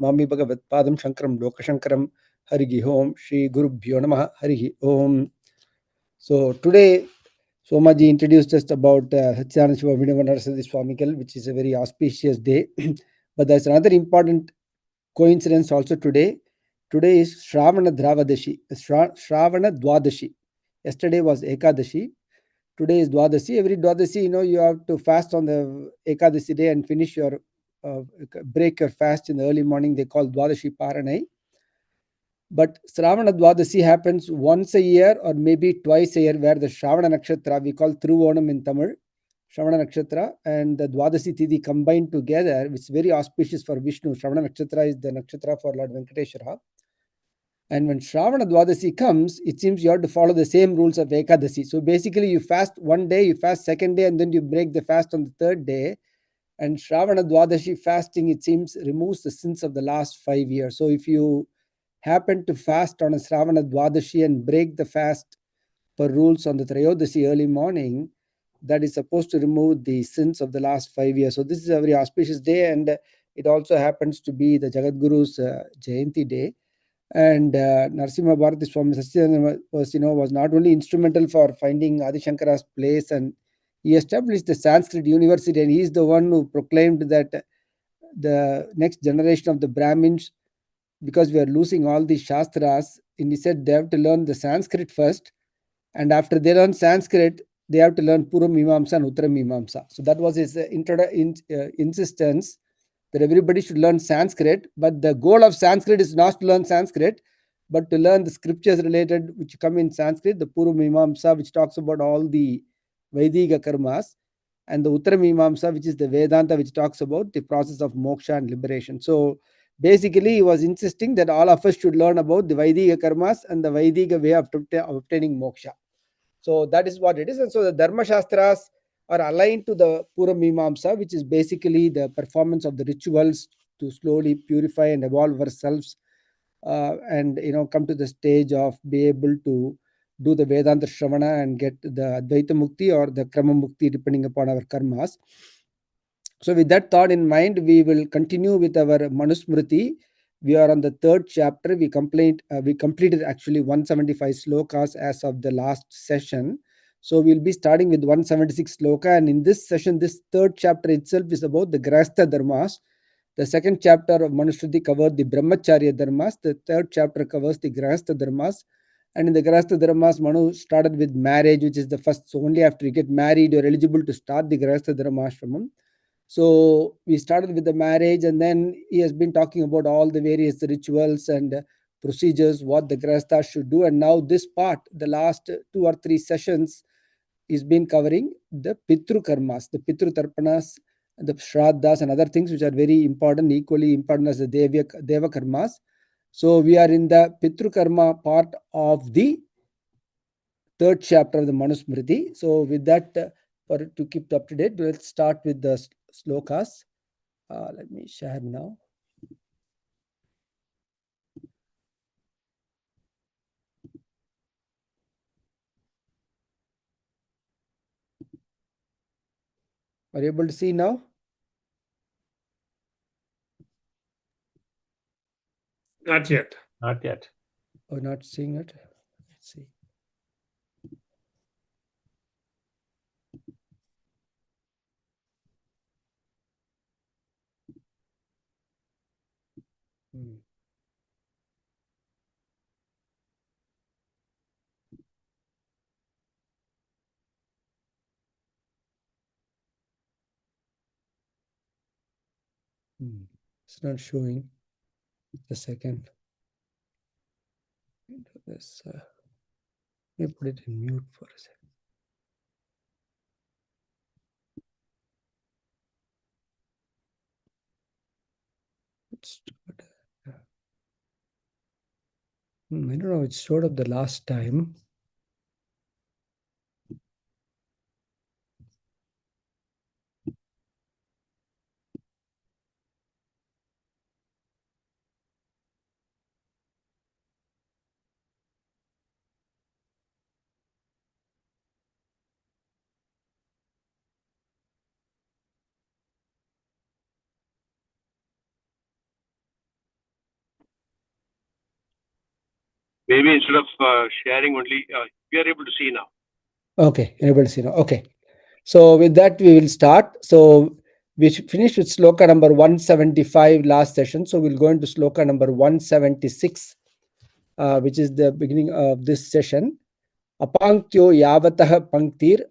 Mami Bhagavat Padam Shankaram Lokashankaram Harihi Om Shri Gurubhyo Namaha Harihi Om. So today Somaji introduced us about Satchidananda Shiva Vinayana Swamigal, which is a very auspicious day. But there's another important coincidence also today. Today is Shravana Dravadashi, Shravana Dwadashi. Yesterday was Ekadashi. Today is Dwadashi. Every Dwadashi, you have to fast on the Ekadashi day and finish your break your fast in the early morning. They call Dwadashi Paranai. But Shravana Dwadashi happens once a year or maybe twice a year, where the Shravana Nakshatra, we call Thiruvonam in Tamil, Shravana Nakshatra and the Dwadashi Tithi combined together, which is very auspicious for Vishnu. Shravana Nakshatra is the Nakshatra for Lord Venkateshwara. And when Shravana Dwadashi comes, it seems you have to follow the same rules of Ekadashi. So basically, you fast one day, you fast second day, and then you break the fast on the third day. And Shravana Dwadashi fasting, it seems, removes the sins of the last 5 years. So if you happen to fast on a Shravana Dwadashi and break the fast per rules on the Trayodasi early morning, that is supposed to remove the sins of the last 5 years. So this is a very auspicious day, and it also happens to be the Jagadguru's Jayanti day. And Narasimha Bharati Swami Satchidananda was not only instrumental for finding Adi Shankara's place, and he established the Sanskrit university, and he is the one who proclaimed that the next generation of the Brahmins, because we are losing all these Shastras, and he said they have to learn the Sanskrit first, and after they learn Sanskrit, they have to learn Purva Mimamsa and Uttara Mimamsa. So that was his insistence that everybody should learn Sanskrit, but the goal of Sanskrit is not to learn Sanskrit, but to learn the scriptures related which come in Sanskrit, the Purva Mimamsa, which talks about all the Vaidika karmas, and the Uttara Mimamsa, which is the Vedanta, which talks about the process of moksha and liberation. So basically, he was insisting that all of us should learn about the Vaidika karmas and the Vaidika way of obtaining moksha. So that is what it is. And so the Dharma Shastras are aligned to the Pura Mimamsa, which is basically the performance of the rituals to slowly purify and evolve ourselves, and come to the stage of be able to do the Vedanta Shravana and get the Advaita Mukti or the Krama Mukti depending upon our karmas. So with that thought in mind, we will continue with our Manusmriti. We are on the third chapter. We completed actually 175 slokas as of the last session. So we'll be starting with 176 sloka. And in this session, this third chapter itself is about the Grahastha Dharmas. The second chapter of Manusmriti covered the Brahmacharya Dharmas. The third chapter covers the Grahastha Dharmas. And in the Grahastha Dharmas, Manu started with marriage, which is the first. So only after you get married, you're eligible to start the Grahastha Dharma Ashramam. So we started with the marriage, and then he has been talking about all the various rituals and procedures, what the Grahastha should do. And now this part, the last 2 or 3 sessions, he's been covering the Pitru Karmas, the Pitru Tarpanas, the Shraddhas and other things which are very important, equally important as the Deva Karmas. So we are in the Pitru Karma part of the third chapter of the Manusmriti. So with that, to keep up to date, let's start with the slokas. Let me share now. Are you able to see now? Not yet. Not yet. Oh, not seeing it. Let's see. It's not showing. Just a second. This, let me put it in mute for a second. I don't know. It showed up the last time. Maybe instead of sharing only, we are able to see now. Okay, able to see now. Okay. So with that, we will start. So we finished with sloka number 175 last session. So we'll go into sloka number 176, which is the beginning of this session. Apanktyo yavatah panktir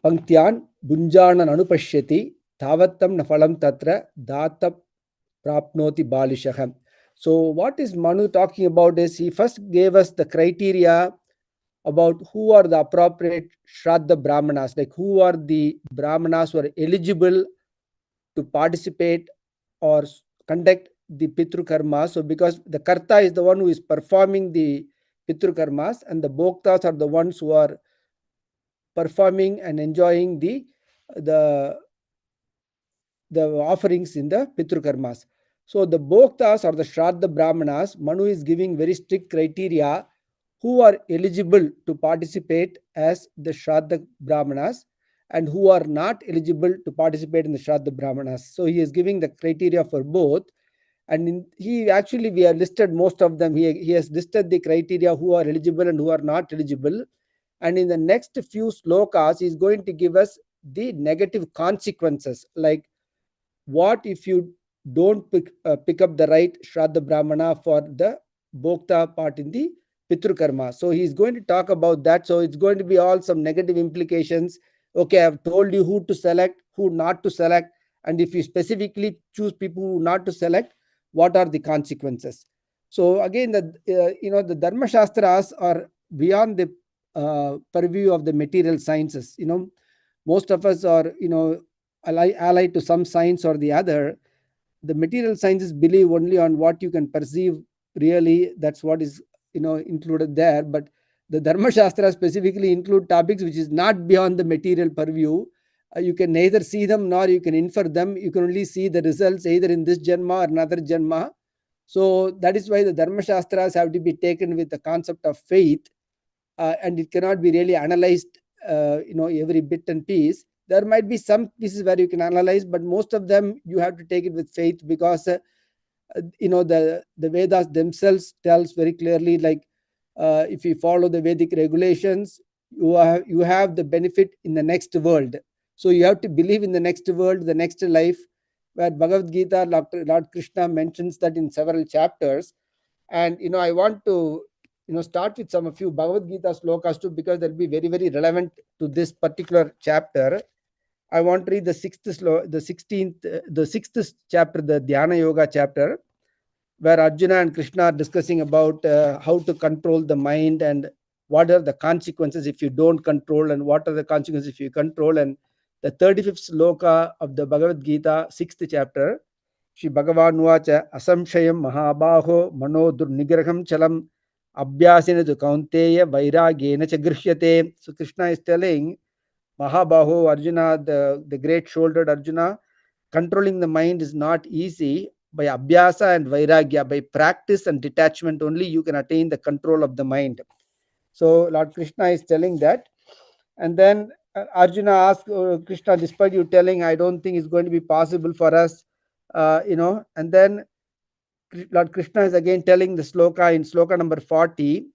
panktyan bunjanan anupashyati tavattam nafalam tatra data prapnoti balishaham. So what is Manu talking about is he first gave us the criteria about who are the appropriate Shraddha Brahmanas, like who are the Brahmanas who are eligible to participate or conduct the Pitru Karmas. So because the Karta is the one who is performing the Pitru Karmas and the Bhoktas are the ones who are performing and enjoying the offerings in the Pitru Karmas. So the Bhoktas or the Shraddha Brahmanas, Manu is giving very strict criteria who are eligible to participate as the Shraddha Brahmanas and who are not eligible to participate in the Shraddha Brahmanas. So he is giving the criteria for both. And we have listed most of them. He has listed the criteria who are eligible and who are not eligible. And in the next few slokas, he is going to give us the negative consequences, like what if you don't pick up the right Shraddha Brahmana for the Bhokta part in the Pitru Karma. So he's going to talk about that. So it's going to be all some negative implications. Okay, I've told you who to select, who not to select. And if you specifically choose people who not to select, what are the consequences? So again, the Dharma Shastras are beyond the purview of the material sciences. Most of us are, allied to some science or the other. The material sciences believe only on what you can perceive really. That's what is included there. But the Dharma Shastra specifically include topics which is not beyond the material purview. You can neither see them nor you can infer them. You can only see the results either in this janma or another janma. So that is why the Dharma Shastras have to be taken with the concept of faith, and it cannot be really analyzed every bit and piece. There might be some pieces where you can analyze, but most of them you have to take it with faith, because the Vedas themselves tells very clearly, like if you follow the Vedic regulations, you have the benefit in the next world. So you have to believe in the next world, the next life, where Bhagavad Gita, Lord Krishna mentions that in several chapters. And I want to start with a few Bhagavad Gita slokas too, because they'll be very, very relevant to this particular chapter. I want to read the sixth chapter, the Dhyana Yoga chapter, where Arjuna and Krishna are discussing about how to control the mind and what are the consequences if you don't control, and what are the consequences if you control. And the 35th sloka of the Bhagavad Gita, 6th chapter, Shri Bhagavan Vacha Asamshayam Mahabaho Mano Durnigraham Chalam Abhyasena tu Kaunteya Vairagena cha Grishyate. So Krishna is telling Mahabaho Arjuna, the great shouldered Arjuna, controlling the mind is not easy. By abhyasa and vairagya, by practice and detachment only, you can attain the control of the mind. So Lord Krishna is telling that. And then Arjuna asked Krishna, despite you telling, I don't think it's going to be possible for us, and then Lord Krishna is again telling the sloka in sloka number 40,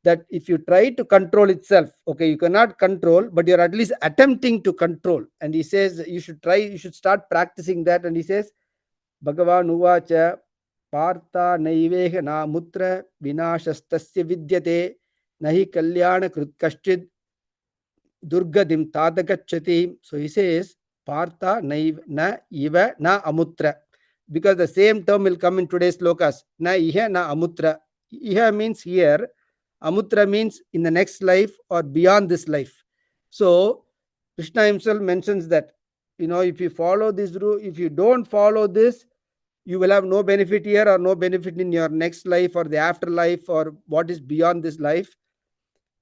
that if you try to control itself, okay, you cannot control, but you're at least attempting to control. And he says you should start practicing that. And he says, Bhagavan Uvacha Partha Naiveha Na Mutra Vinashastasya Vidyate Nahi Kalyana Krut Kashchid Durgadim Tadagachati. So he says Partha Na Iva Na Amutra, because the same term will come in today's slokas. Na Iha Na Amutra. Iha means here, Amutra means in the next life or beyond this life. So Krishna himself mentions that, if you follow this rule, if you don't follow this, you will have no benefit here or no benefit in your next life or the afterlife or what is beyond this life.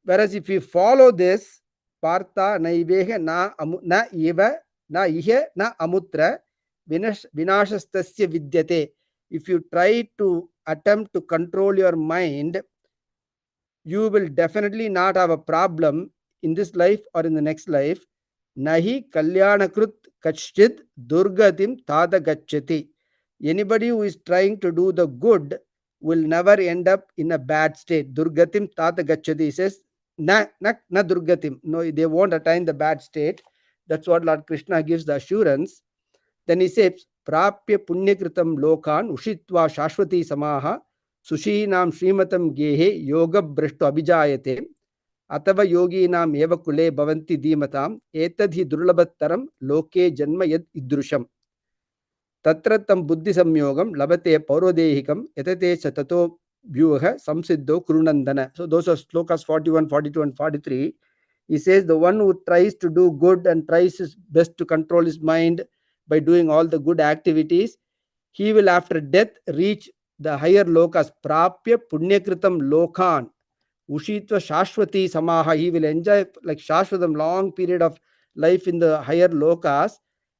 Whereas if you follow this, Partha Naiveha Na Eva Na Ihe Na Amutra Vinashastasya Vidyate. If you try to attempt to control your mind, you will definitely not have a problem in this life or in the next life. Nahi Kalyanakrut Kachchid Durgatim Tada Gachati. Anybody who is trying to do the good will never end up in a bad state. Durgatim tata gachati says, na durgatim. No, they won't attain the bad state. That's what Lord Krishna gives the assurance. Then he says, Prapya punyakritam lokan ushitva shashwati samaha sushinam srimatam gehe yoga brishtu abhijayate atava yoginam eva kule bhavanti dhimatam etadhi durlabattaram loke janma yad idrusham tatra tam buddhi samyogam labate paurodehikam etate chatato vyuha samsiddho kurunandana. So those are slokas 41, 42 and 43. He says the one who tries to do good and tries his best to control his mind by doing all the good activities, he will after death reach the higher lokas. Prapya punyakritam lokan ushitva shashwati samaha. He will enjoy like shashwatam, long period of life in the higher lokas.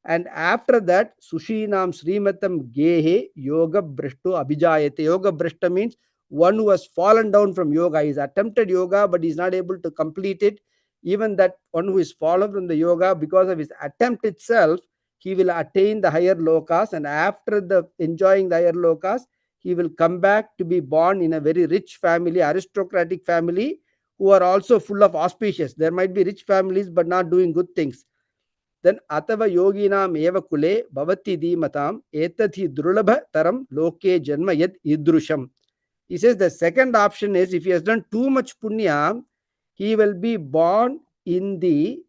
And after that, sushinam srimatam gehe yoga brishtu abhijayate. Yoga brishta means one who has fallen down from yoga. He's attempted yoga, but he's not able to complete it. Even that one who is fallen from the yoga, because of his attempt itself, he will attain the higher lokas. And after the enjoying the higher lokas, he will come back to be born in a very rich family, aristocratic family, who are also full of auspicious. There might be rich families, but not doing good things. Then atava yoginam eva kule bhavati dhimatam etathi durlabha taram loke janma yad idrusham. He says the second option is, if he has done too much punya, he will be born in the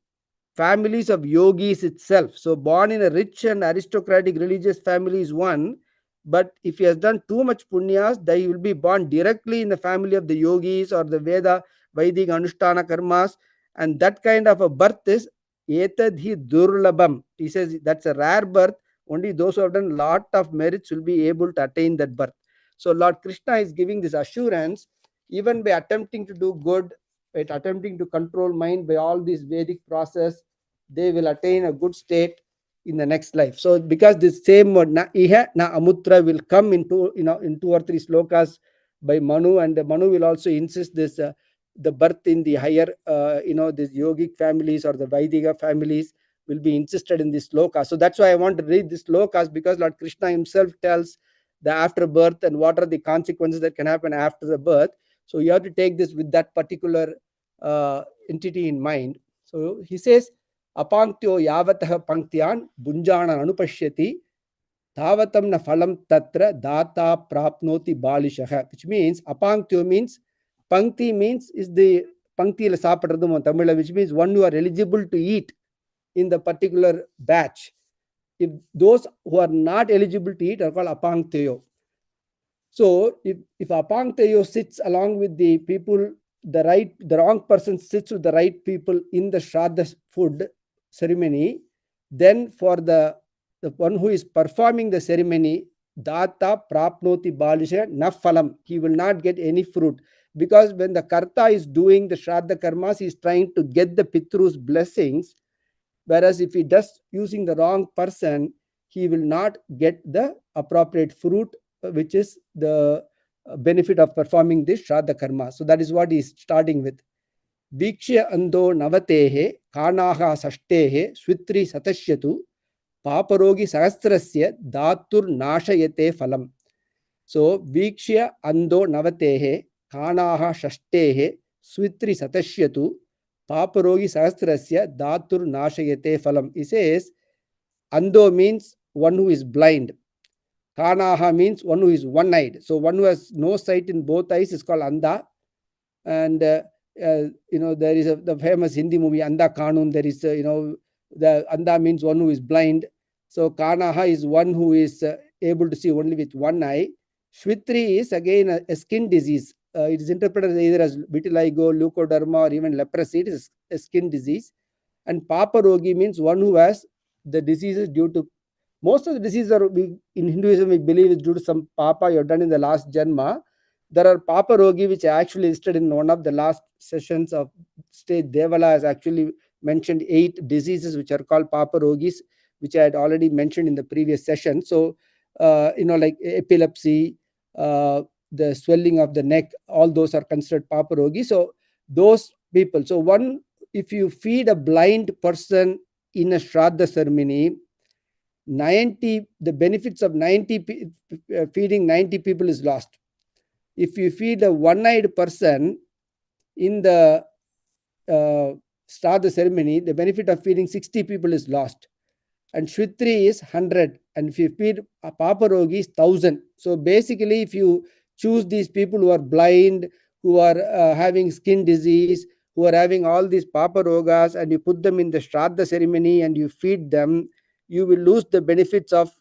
families of yogis itself. So born in a rich and aristocratic religious family is one, but if he has done too much punyas, then he will be born directly in the family of the yogis or the Vedic Anushtana karmas, and that kind of a birth is etadhi durlabam. He says that's a rare birth. Only those who have done lot of merits will be able to attain that birth. So Lord Krishna is giving this assurance, even by attempting to do good, by attempting to control mind by all these Vedic process, they will attain a good state in the next life. So because this same word na iha na amutra will come into in 2 or 3 slokas by Manu, and Manu will also insist this the birth in the higher these yogic families or the Vaidika families will be insisted in this sloka. So that's why I want to read this slokas, because Lord Krishna himself tells the afterbirth and what are the consequences that can happen after the birth. So you have to take this with that particular entity in mind. So he says, Apangtyo yavatah panktyan bunjana anupashyati tavatam na phalam tatra data prapnoti balishaha, which means apangtyo means pankti means is the pankti sapadradum Tamil, which means one who are eligible to eat in the particular batch. If those who are not eligible to eat are called apangtyo. So if apangtyo sits along with the people, the wrong person sits with the right people in the Shraddha food ceremony, then for the one who is performing the ceremony, data prapnoti balisha na phalam, he will not get any fruit, because when the karta is doing the Shraddha karmas, he is trying to get the Pitru's blessings, whereas if he does using the wrong person, he will not get the appropriate fruit, which is the benefit of performing this Shraddha karma. So that is what he is starting with. Vikshya ando navatehe kanaha sashtehe switri satashyatu paparogi sahasrasya datur nashayate phalam. So vikshya ando navatehe kanaha sashtehe switri satashyatu paparogi sahasrasya datur nashayate phalam. He says ando means one who is blind. Kanaha means one who is one-eyed. So one who has no sight in both eyes is called anda. And there is the famous Hindi movie Anda Kanun. There is the anda means one who is blind. So kanaha is one who is able to see only with one eye. Shvitri is again a skin disease. It is interpreted either as vitiligo, leukoderma, or even leprosy. It is a skin disease. And paparogi means one who has the diseases due to, most of the diseases are in Hinduism we believe is due to some papa you have done in the last janma. There are paparogi which I actually listed in one of the last sessions of stage. Devala has actually mentioned 8 diseases which are called paparogis, which I had already mentioned in the previous session. So like epilepsy, the swelling of the neck, all those are considered paparogi. So those people, so one, if you feed a blind person in a Shraddha ceremony, the benefits of feeding 90 people is lost. if you feed a one-eyed person in the Shraddha ceremony, the benefit of feeding 60 people is lost. And Shwitri is 100. And if you feed a Paparogi is 1000. So basically, if you choose these people who are blind, who are having skin disease, who are having all these Paparogas, and you put them in the Shraddha ceremony and you feed them, you will lose the benefits of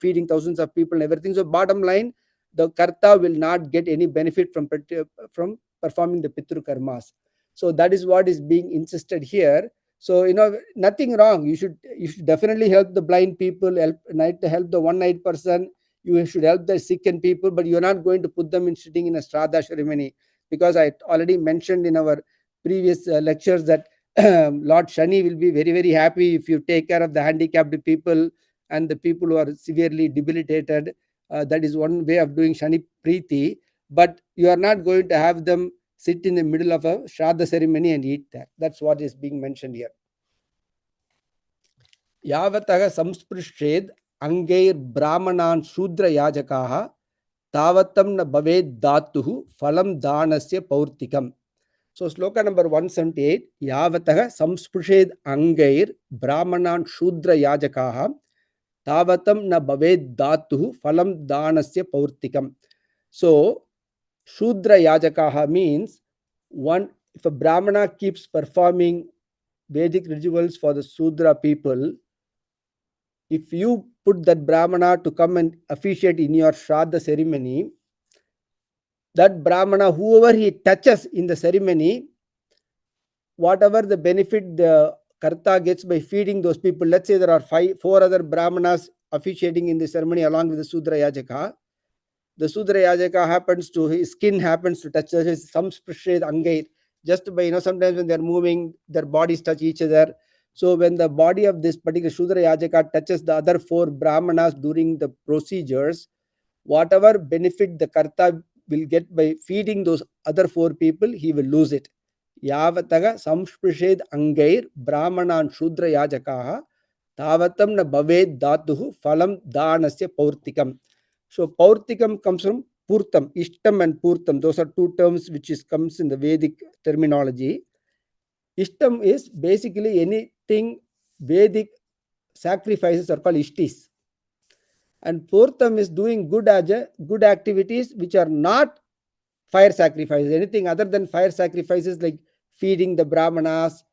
feeding thousands of people and everything. So bottom line, the Karta will not get any benefit from performing the Pitru Karmas. So that is what is being insisted here. So nothing wrong. You should definitely help the blind people, help the one-eyed person. You should help the sick and people, but you're not going to put them in sitting in a Shraddha ceremony, because I already mentioned in our previous lectures that Lord Shani will be very, very happy if you take care of the handicapped people and the people who are severely debilitated. That is one way of doing Shani Preeti, but you are not going to have them sit in the middle of a Shraddha ceremony and eat that. That's what is being mentioned here. Yavataha samsprished angair brahmanan shudra yajakaha tavatam na bhaved dhatuhu phalam dhanasya paurtikam. So sloka number 178, Yavataha samsprished angair brahmanan shudra yajakaha tavatam na bhaved dhatuhu phalam dhanasya paurtikam. So Shudra Yajakaha means if a Brahmana keeps performing Vedic rituals for the Shudra people, if you put that Brahmana to come and officiate in your Shraddha ceremony, that Brahmana, whoever he touches in the ceremony, whatever the benefit the Karta gets by feeding those people, let's say there are 4 other Brahmanas officiating in the ceremony along with the Shudra Yajaka. The Sudra Yajaka his skin happens to touch his samsprished angair. Just by, sometimes when they're moving, their bodies touch each other. So when the body of this particular Sudra Yajaka touches the other 4 Brahmanas during the procedures, whatever benefit the Karta will get by feeding those other 4 people, he will lose it. Yavataga samsprished angair Brahmanan Shudra Yajakaha tavatam na bhaved dhatuhu phalam dhanasya paurtikam. So paurtikam comes from purtam, ishtam and purtam. Those are 2 terms which comes in the Vedic terminology. Ishtam is basically anything Vedic sacrifices are called ishtis. And purtam is doing good activities which are not fire sacrifices. Anything other than fire sacrifices like feeding the Brahmanas,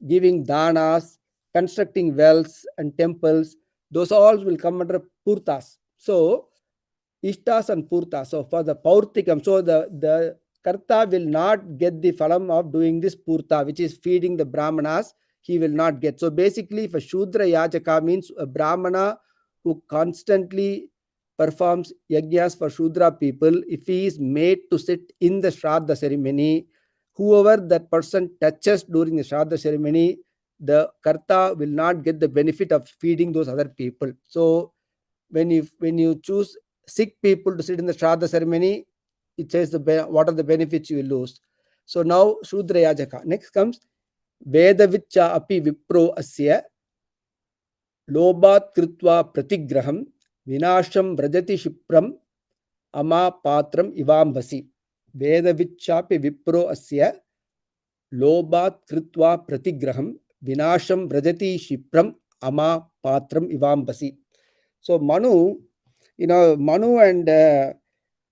giving danas, constructing wells and temples, those all will come under purtas. So Ishtas and Purta. So for the Paurtikam, so the Karta will not get the phalam of doing this Purta, which is feeding the Brahmanas, he will not get. So basically, if a Shudra Yajaka means a Brahmana who constantly performs yajnas for Shudra people, if he is made to sit in the Shraddha ceremony, whoever that person touches during the Shraddha ceremony, the Karta will not get the benefit of feeding those other people. So when you choose sick people to sit in the Shraddha ceremony, it says what are the benefits you will lose. So now Shudra Yajaka. Next comes Vedavicha api vipro asya lobat kritva pratigraham vinasham vrajati shipram ama patram ivambasi. Vedavicha api vipro asya lobat kritva pratigraham vinasham vrajati shipram ama patram ivambasi. So Manu and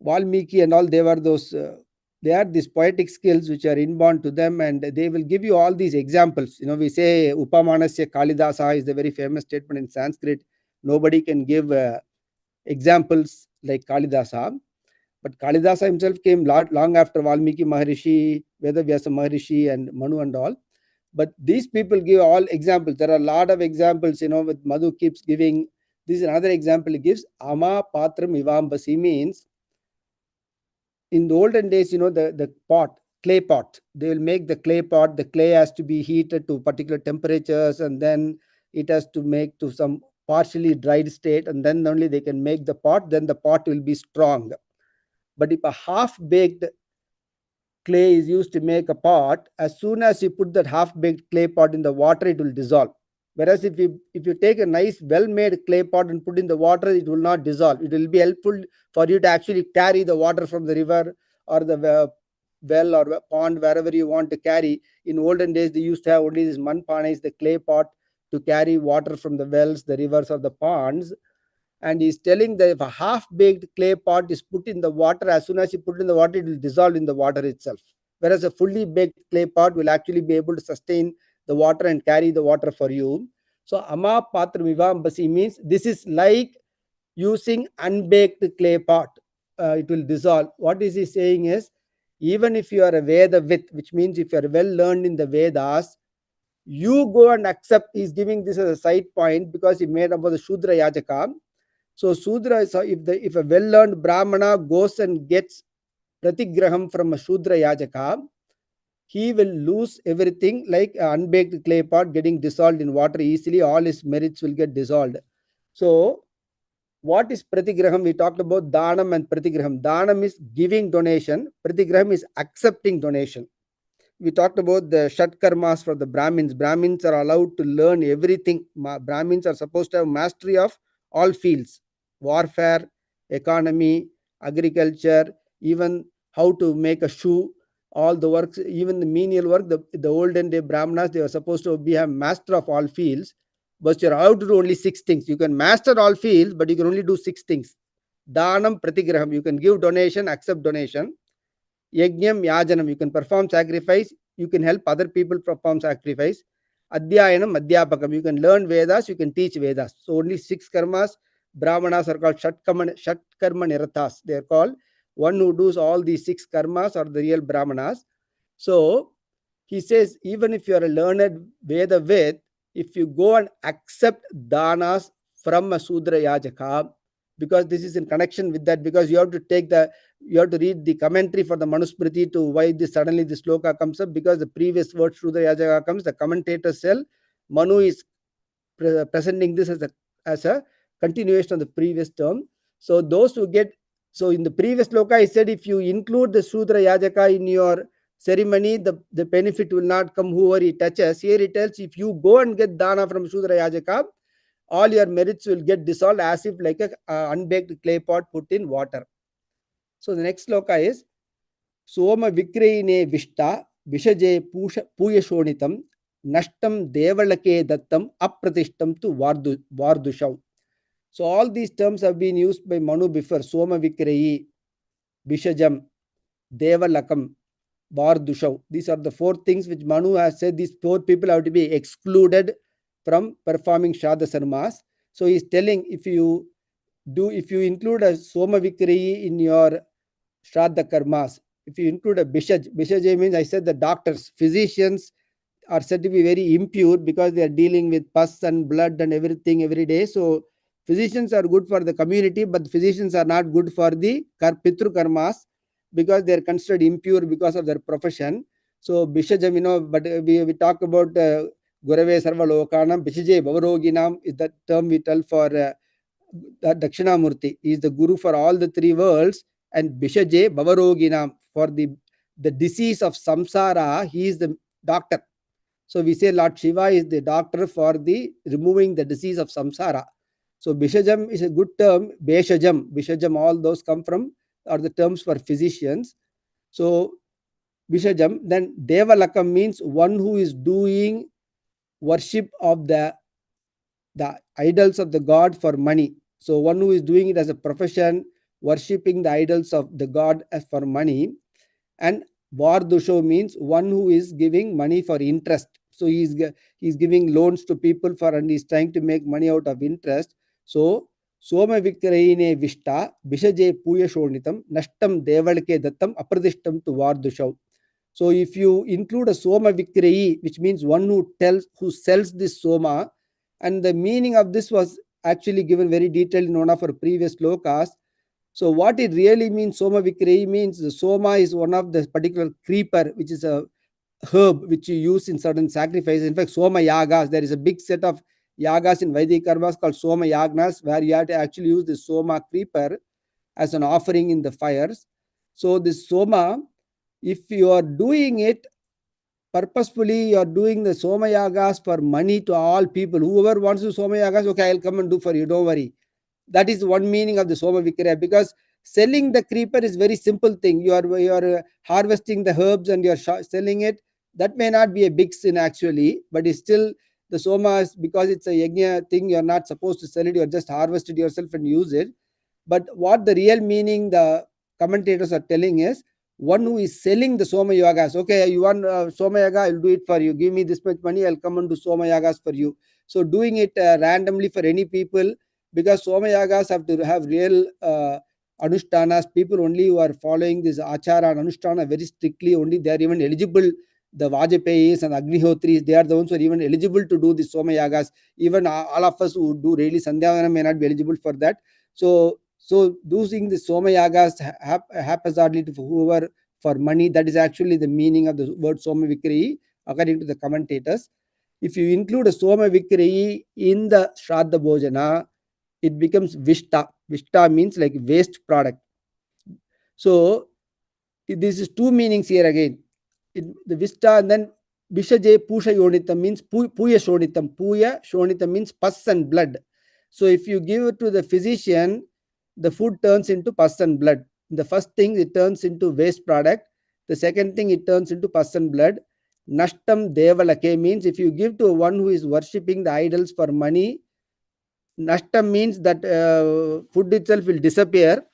Valmiki and all, they had these poetic skills which are inborn to them, and they will give you all these examples. We say Upamanasya Kalidasa is the very famous statement in Sanskrit. Nobody can give examples like Kalidasa, but Kalidasa himself came long after Valmiki Maharishi, Vedavyasa Maharishi and Manu and all. But these people give all examples. There are a lot of examples, with Madhu keeps giving. This is another example he gives. Ama patram ivambasi means, in the olden days, the pot, clay pot, they will make the clay pot. The clay has to be heated to particular temperatures, and then it has to make to some partially dried state, and then only they can make the pot. Then the pot will be strong. But if a half-baked clay is used to make a pot, as soon as you put that half-baked clay pot in the water, it will dissolve. Whereas if you take a nice well-made clay pot and put in the water, it will not dissolve. It will be helpful for you to actually carry the water from the river or the well or pond, wherever you want to carry. In olden days, they used to have only this manpanes, the clay pot, to carry water from the wells, the rivers, or the ponds. And he's telling that if a half-baked clay pot is put in the water, as soon as you put it in the water, it will dissolve in the water itself. Whereas a fully baked clay pot will actually be able to sustain the water and carry the water for you. So ama patra vivambasi means this is like using unbaked clay pot. It will dissolve. What is he saying is, even if you are a Vedavit, which means if you are well learned in the Vedas, you go and accept. He's giving this as a side point because he made about the Shudra Yajaka. So Shudra is if a well-learned Brahmana goes and gets pratigraham from a Shudra Yajaka, he will lose everything like an unbaked clay pot getting dissolved in water easily. All his merits will get dissolved. So what is pratigraham? We talked about dhanam and pratigraham. Dhanam is giving donation. Pratigraham is accepting donation. We talked about the Shat Karmas for the Brahmins. Brahmins are allowed to learn everything. Brahmins are supposed to have mastery of all fields: warfare, economy, agriculture, even how to make a shoe, all the works, even the menial work. The olden day Brahmanas, they were supposed to be a master of all fields, but you're allowed to do only 6 things. You can master all fields, but you can only do 6 things. Dhanam, pratigraham, you can give donation, accept donation. Yajnam, yajanam, you can perform sacrifice, you can help other people perform sacrifice. Adhyayanam, adhyapakam, you can learn Vedas, you can teach Vedas. So only 6 karmas. Brahmanas are called Shatkarma Nirathas. They are called one who does all these 6 karmas are the real Brahmanas. So he says, even if you are a learned Vedavid, if you go and accept danas from a Sudra Yajaka, because this is in connection with that, because you have to read the commentary for the Manusmriti to why suddenly the sloka comes up, because the previous word Sudra Yajaka comes, the commentators tell Manu is presenting this as a continuation of the previous term. So those who get, so in the previous sloka I said, if you include the Sudra Yajaka in your ceremony, the benefit will not come whoever he touches. Here it tells, if you go and get dana from Sudra Yajaka, all your merits will get dissolved as if like a unbaked clay pot put in water. So the next sloka is Soma Vikrayine Vishta Vishaje Puyashonitam Nashtam Devalake Dattam Apratishtam to Vardushav. So all these terms have been used by Manu before. Soma Vikrayi, Vishajam, Devalakam, Vardushav. These are the 4 things which Manu has said. These 4 people have to be excluded from performing Shraddha Sarmas. So he's telling, if you include a Soma Vikrayi in your Shraddha Karmas, if you include a Bishaj means, I said, the doctors, physicians are said to be very impure because they are dealing with pus and blood and everything every day. So physicians are good for the community, but physicians are not good for the Pitru Karmas because they are considered impure because of their profession. So Bishajam, but we talk about Gurave Sarvalokanam, Bishaje Bavaroginam is the term we tell for Dakshinamurti. He is the guru for all the 3 worlds, and Bishaje Bavaroginam, for the disease of samsara, he is the doctor. So we say Lord Shiva is the doctor for the removing the disease of samsara. So Bishajam is a good term. Bishajam, all those come from, are the terms for physicians. So Bishajam, then Devalakam means one who is doing worship of the idols of the god for money. So one who is doing it as a profession, worshipping the idols of the god as for money. And Vardusho means one who is giving money for interest. So he's giving loans to people and he's trying to make money out of interest. So Soma Vikrayine Vishta Bishaje Puya Shonitam Nashtam Devalke Dattam Apradishtam to Vardusho. So if you include a Soma Vikrayi, which means one who sells this Soma, and the meaning of this was actually given very detailed in one of our previous slokas. So what it really means, Soma Vikrayi means the Soma is one of the particular creeper, which is a herb which you use in certain sacrifices. In fact, Soma Yagas, there is a big set of Yagas in Vedic Karmas called Soma Yagnas, where you have to actually use the Soma creeper as an offering in the fires. So this Soma, if you are doing it purposefully you are doing the Soma Yagas for money to all people. Whoever wants to do Soma Yagas, okay, I'll come and do for you, don't worry. That is one meaning of the Soma Vikraya, because selling the creeper is very simple thing. You are harvesting the herbs and you are selling it. That may not be a big sin actually, but it's still the Soma, because it's a yajna thing, you're not supposed to sell it, you're just harvest it yourself and use it. But what the real meaning the commentators are telling is, one who is selling the Soma Yagas, okay, you want Soma Yaga, I'll do it for you. Give me this much money, I'll come and do Soma Yagas for you. So doing it randomly for any people, because Soma Yagas have to have real Anushtanas. People only who are following this Achara and Anushtana very strictly, only they are even eligible. The Vajpayis and Agnihotris, they are the ones who are even eligible to do the Soma Yagas. Even all of us who do really Sandhyavana may not be eligible for that. So doing the Soma Yagas haphazardly to whoever for money, that is actually the meaning of the word Soma Vikriyi, according to the commentators. If you include a Soma Vikriyi in the Shraddha Bhojana, it becomes Vishta. Vishta means like waste product. So this is two meanings here again. The Vishta, and then Vishaje Pusha Yonitam means Puya Shonitam. Puya Shonitam means pus and blood. So if you give it to the physician, the food turns into pus and blood. The first thing, it turns into waste product. The second thing, it turns into pus and blood. Nashtam Devalake means if you give to one who is worshipping the idols for money, Nashtam means that food itself will disappear.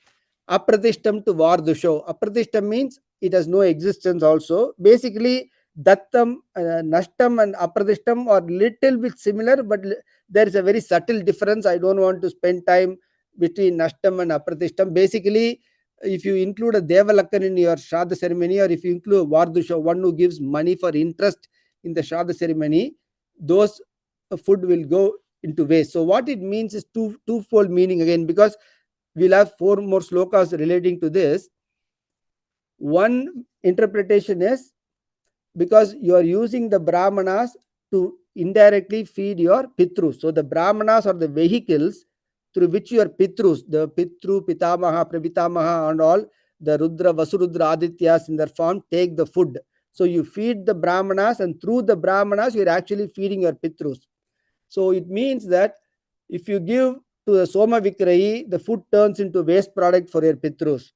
Apratishtam to Vardusho. Apratishtam means it has no existence also. Basically, Dattam, Nashtam and Apratishtam are little bit similar, but there is a very subtle difference. I don't want to spend time between Nashtam and Apratishtam. Basically, if you include a Devalakkan in your Shraddha ceremony, or if you include Vardusha, one who gives money for interest in the Shraddha ceremony, those food will go into waste. So what it means is twofold meaning again, because we'll have 4 more slokas relating to this. One interpretation is because you are using the Brahmanas to indirectly feed your Pitrus. So the Brahmanas are the vehicles through which your Pitrus, the Pitru, Pitamaha, Prabhitamaha and all, the Rudra, Vasurudra, Adityas in their form, take the food. So you feed the Brahmanas, and through the Brahmanas, you are actually feeding your Pitrus. So it means that if you give to the Soma Vikrayi, the food turns into waste product for your Pitrus.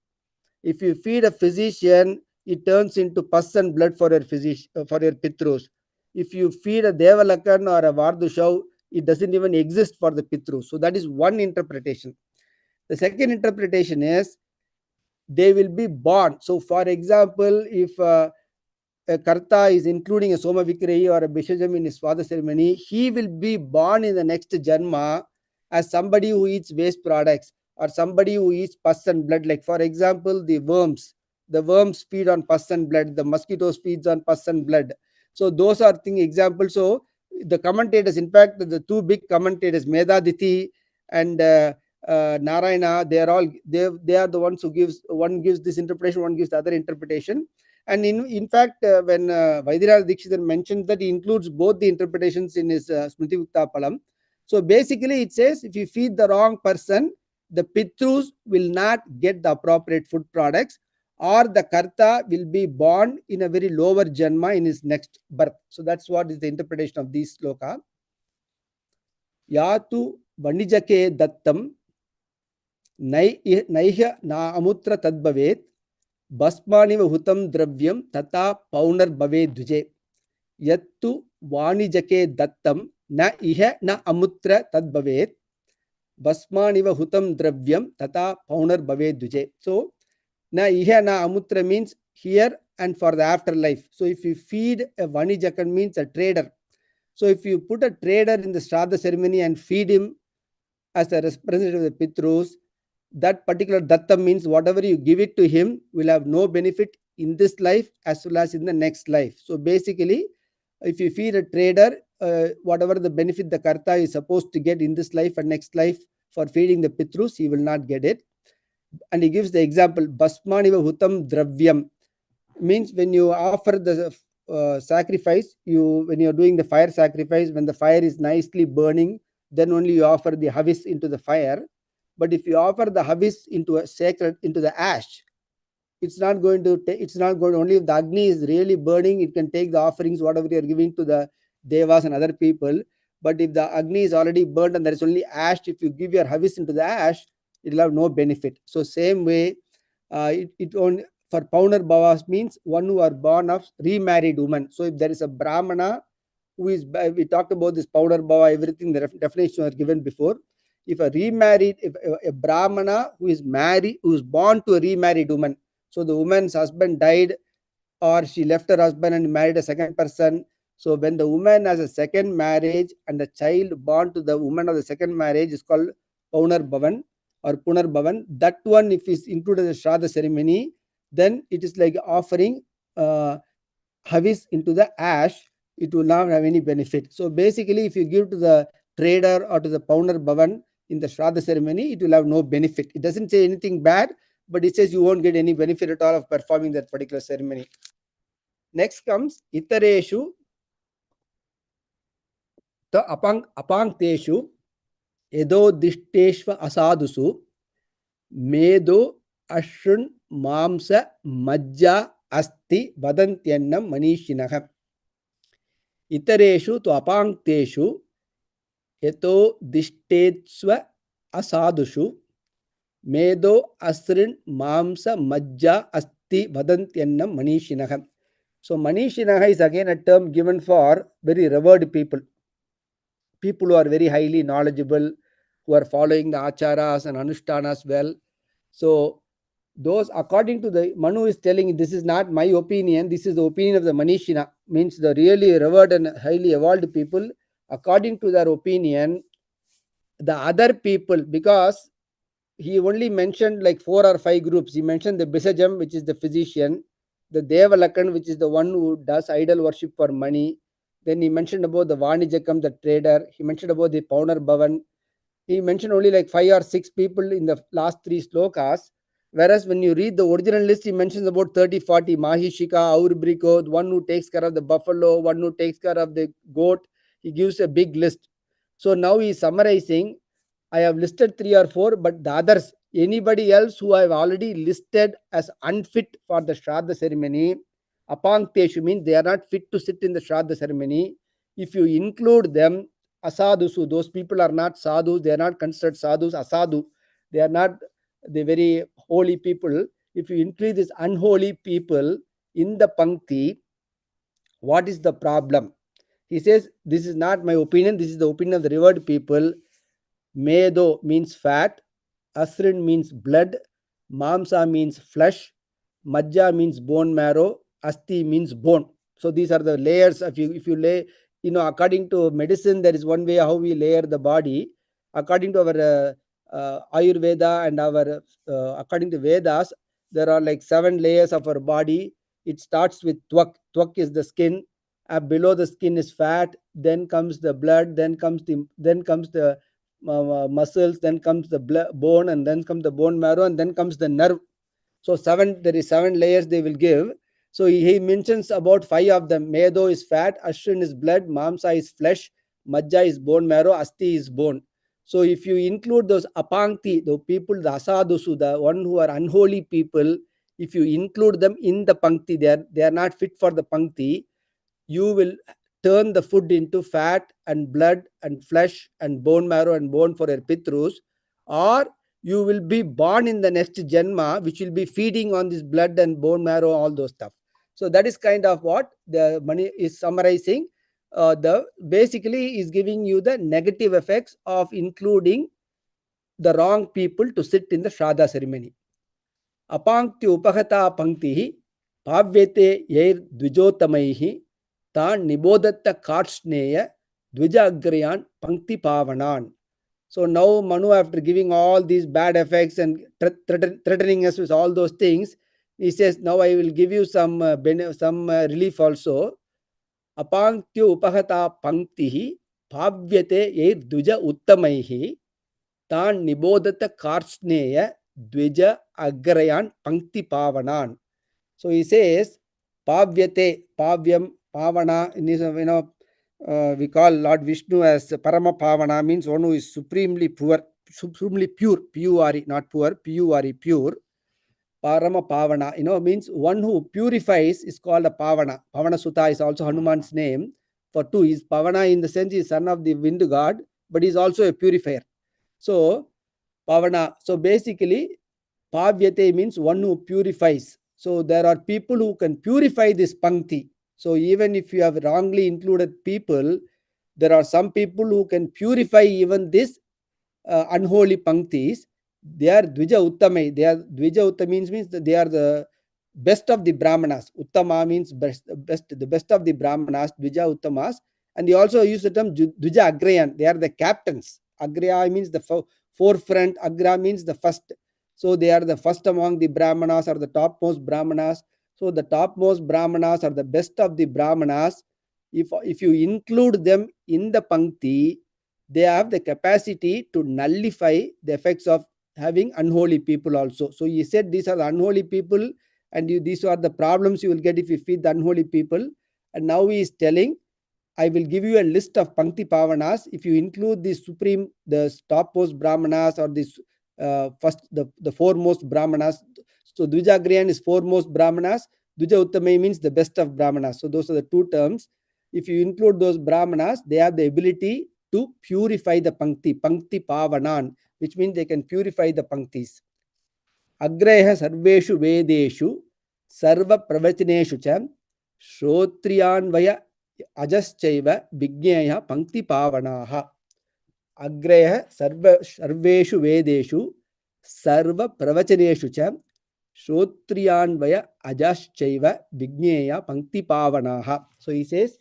If you feed a physician, it turns into pus and blood for your Pitrus. If you feed a Devalakan or a Vardushav, it doesn't even exist for the Pitrus. So that is one interpretation. The second interpretation is they will be born. So for example, if a Karta is including a Soma Vikriyi or a Bishajam in his father's ceremony, he will be born in the next Janma as somebody who eats waste products or somebody who eats pus and blood. Like for example, the worms feed on pus and blood, the mosquitoes feeds on pus and blood. So those are examples. So the commentators, in fact, the 2 big commentators, Medaditi and Narayana, they are the ones who one gives this interpretation, one gives the other interpretation. And in fact, when Vaidyanatha Dikshidhar mentions that, he includes both the interpretations in his Smriti Viktapalam. So basically it says, if you feed the wrong person, the Pitrus will not get the appropriate food products, or the Karta will be born in a very lower Janma in his next birth. So that's what is the interpretation of this sloka. Yatu Vanijake Dattam Naihya Na Amutra Tadbhavet Basmaniva Hutam Dravyam Tata Paunar Bave Duje Yattu Vanijake Dattam Na Iha Na Amutra Tadbhavet Basmaniva Hutam Dravyam Tata Paunar Bave Duje. So Na Iha Na Amutra means here and for the afterlife. So if you feed a Vanijakan means a trader. So if you put a trader in the Shraddha ceremony and feed him as a representative of the Pitrus, that particular Datta means whatever you give it to him will have no benefit in this life as well as in the next life. So basically, if you feed a trader, whatever the benefit the Karta is supposed to get in this life and next life for feeding the Pitrus, he will not get it. And he gives the example, Basmaniva Hutam Dravyam, means when you offer the sacrifice, when you're doing the fire sacrifice, when the fire is nicely burning, then only you offer the havis into the fire. But if you offer the havis into the ash, it's not going to only if the Agni is really burning, it can take the offerings, whatever you are giving to the Devas and other people. But if the Agni is already burned and there is only ash, if you give your Havis into the ash, it will have no benefit. So same way, it only for Paunar Bhavas means one who are born of remarried woman. So if there is a Brahmana who is, we talked about this Paunar Bhava, everything, the definition was given before. If a remarried, if a Brahmana who is married, who is born to a remarried woman, so the woman's husband died or she left her husband and married a second person. So when the woman has a second marriage and the child born to the woman of the second marriage is called Paunar Bhavan or Punar Bhavan. That one, if is included as Shraddha ceremony, then it is like offering Havis into the ash. It will not have any benefit. So basically, if you give to the trader or to the Paunar Bhavan in the Shraddha ceremony, it will have no benefit. It doesn't say anything bad, but it says you won't get any benefit at all of performing that particular ceremony. Next comes Itareshu the Apankeshu Edo Dishteshva Asadusu Medo Ashun Mamsa Majja Asti Vadantyannam Manishinaha. Itareshu to Apankeshu Eto Dishtetsva Asadushu Medo Asrin Mamsa Majja Asti Vadantyannam Manishinaha. So Manishinaha is again a term given for very revered people. People who are very highly knowledgeable, who are following the acharas and anushtanas well. So those, according to the Manu is telling, this is not my opinion, this is the opinion of the Manishina, means the really revered and highly evolved people. According to their opinion, the other people, because he only mentioned like 4 or 5 groups. He mentioned the Bisajam, which is the physician, the Devalakan, which is the one who does idol worship for money. Then he mentioned about the Vanijakam, the trader. He mentioned about the Paunar Bhavan. He mentioned only like 5 or 6 people in the last 3 slokas. Whereas when you read the original list, he mentions about 30, 40, Mahishika, Aurbriko, the one who takes care of the buffalo, one who takes care of the goat. He gives a big list. So now he is summarizing. I have listed 3 or 4, but the others, anybody else who I have already listed as unfit for the Shraddha ceremony, Apankeshu means they are not fit to sit in the Shraddha ceremony. If you include them, Asadusu, those people are not sadhus, they are not considered sadhus, asadu, they are not the very holy people. If you include these unholy people in the Pankti, what is the problem? He says, this is not my opinion, this is the opinion of the revered people. Medo means fat, Asrin means blood, Mamsa means flesh, Majja means bone marrow, Asti means bone. So these are the layers. If you lay, according to medicine, there is one way how we layer the body. According to our Ayurveda and our according to Vedas, there are like 7 layers of our body. It starts with Twak. Twak is the skin. Below the skin is fat. Then comes the blood. Then comes the muscles, then comes the bone, and then comes the bone marrow, and then comes the nerve. So there is 7 layers they will give. So he mentions about 5 of them. Medo is fat, Ashwin is blood, Mamsa is flesh, Majja is bone marrow, Asti is bone. So if you include those Apankti, the people, the Asadusu, the one who are unholy people, if you include them in the Pankti, they are not fit for the Pankti, you will turn the food into fat and blood and flesh and bone marrow and bone for your Pitrus, or you will be born in the next Janma, which will be feeding on this blood and bone marrow, all those stuff. So that is kind of what the Mani is summarizing. Basically is giving you the negative effects of including the wrong people to sit in the Shraddha ceremony. Apankti upahata panktihi pavyate yair dvijotamaihi Tan Nibodatta Kartsneya Dvija Pankti Pavanan. So now Manu, after giving all these bad effects and threatening us with all those things, he says, now I will give you some relief also. Apanktyo upahata panktihi pavyate ye dvija uttamaihi tan nibodata kartsneya dvija agrayan pankti pavanan. So he says, pavyate, pavyam, pavana, we call Lord Vishnu as Parama Pavana, means one who is supremely pure, P-U-R-E, not poor, P-U-R-E, pure. Parama Pavana, means one who purifies is called a Pavana. Pavana Sutta is also Hanuman's name. For two, is Pavana in the sense he is son of the wind god, but he is also a purifier. So, Pavana. So basically, Pavyate means one who purifies. So there are people who can purify this Pankti. So even if you have wrongly included people, there are some people who can purify even this unholy Panktis. They are Dvija Uttame. They are Dvija Uttama means that they are the best of the Brahmanas. Uttama means the best of the Brahmanas, Dvija Uttamas. And they also use the term Dvija Agrayan. They are the captains. Agraya means the forefront. Agra means the first. So they are the first among the Brahmanas or the topmost Brahmanas. So the topmost Brahmanas are the best of the Brahmanas. If you include them in the Pankti, they have the capacity to nullify the effects of having unholy people also. So he said these are the unholy people, and these are the problems you will get if you feed the unholy people. And now he is telling, I will give you a list of Pankti Pavanas. If you include the topmost Brahmanas or the foremost Brahmanas. So Dvijagriyan is foremost Brahmanas. Dvija Uttame means the best of Brahmanas. So those are the two terms. If you include those Brahmanas, they have the ability to purify the Pankti Pavanan, which means they can purify the Panktis. Agreha Sarveshu Vedeshu Sarva Pravatineshu Cha Shrotriyanvaya Ajaschaiva Vigneya Pankti Pavanaha. Agreha Sarveshu Vedeshu Sarva Pravatineshu Cha Shrotriyanvaya Ajaschaiva Vigneya Pankti Pavanaha. So he says,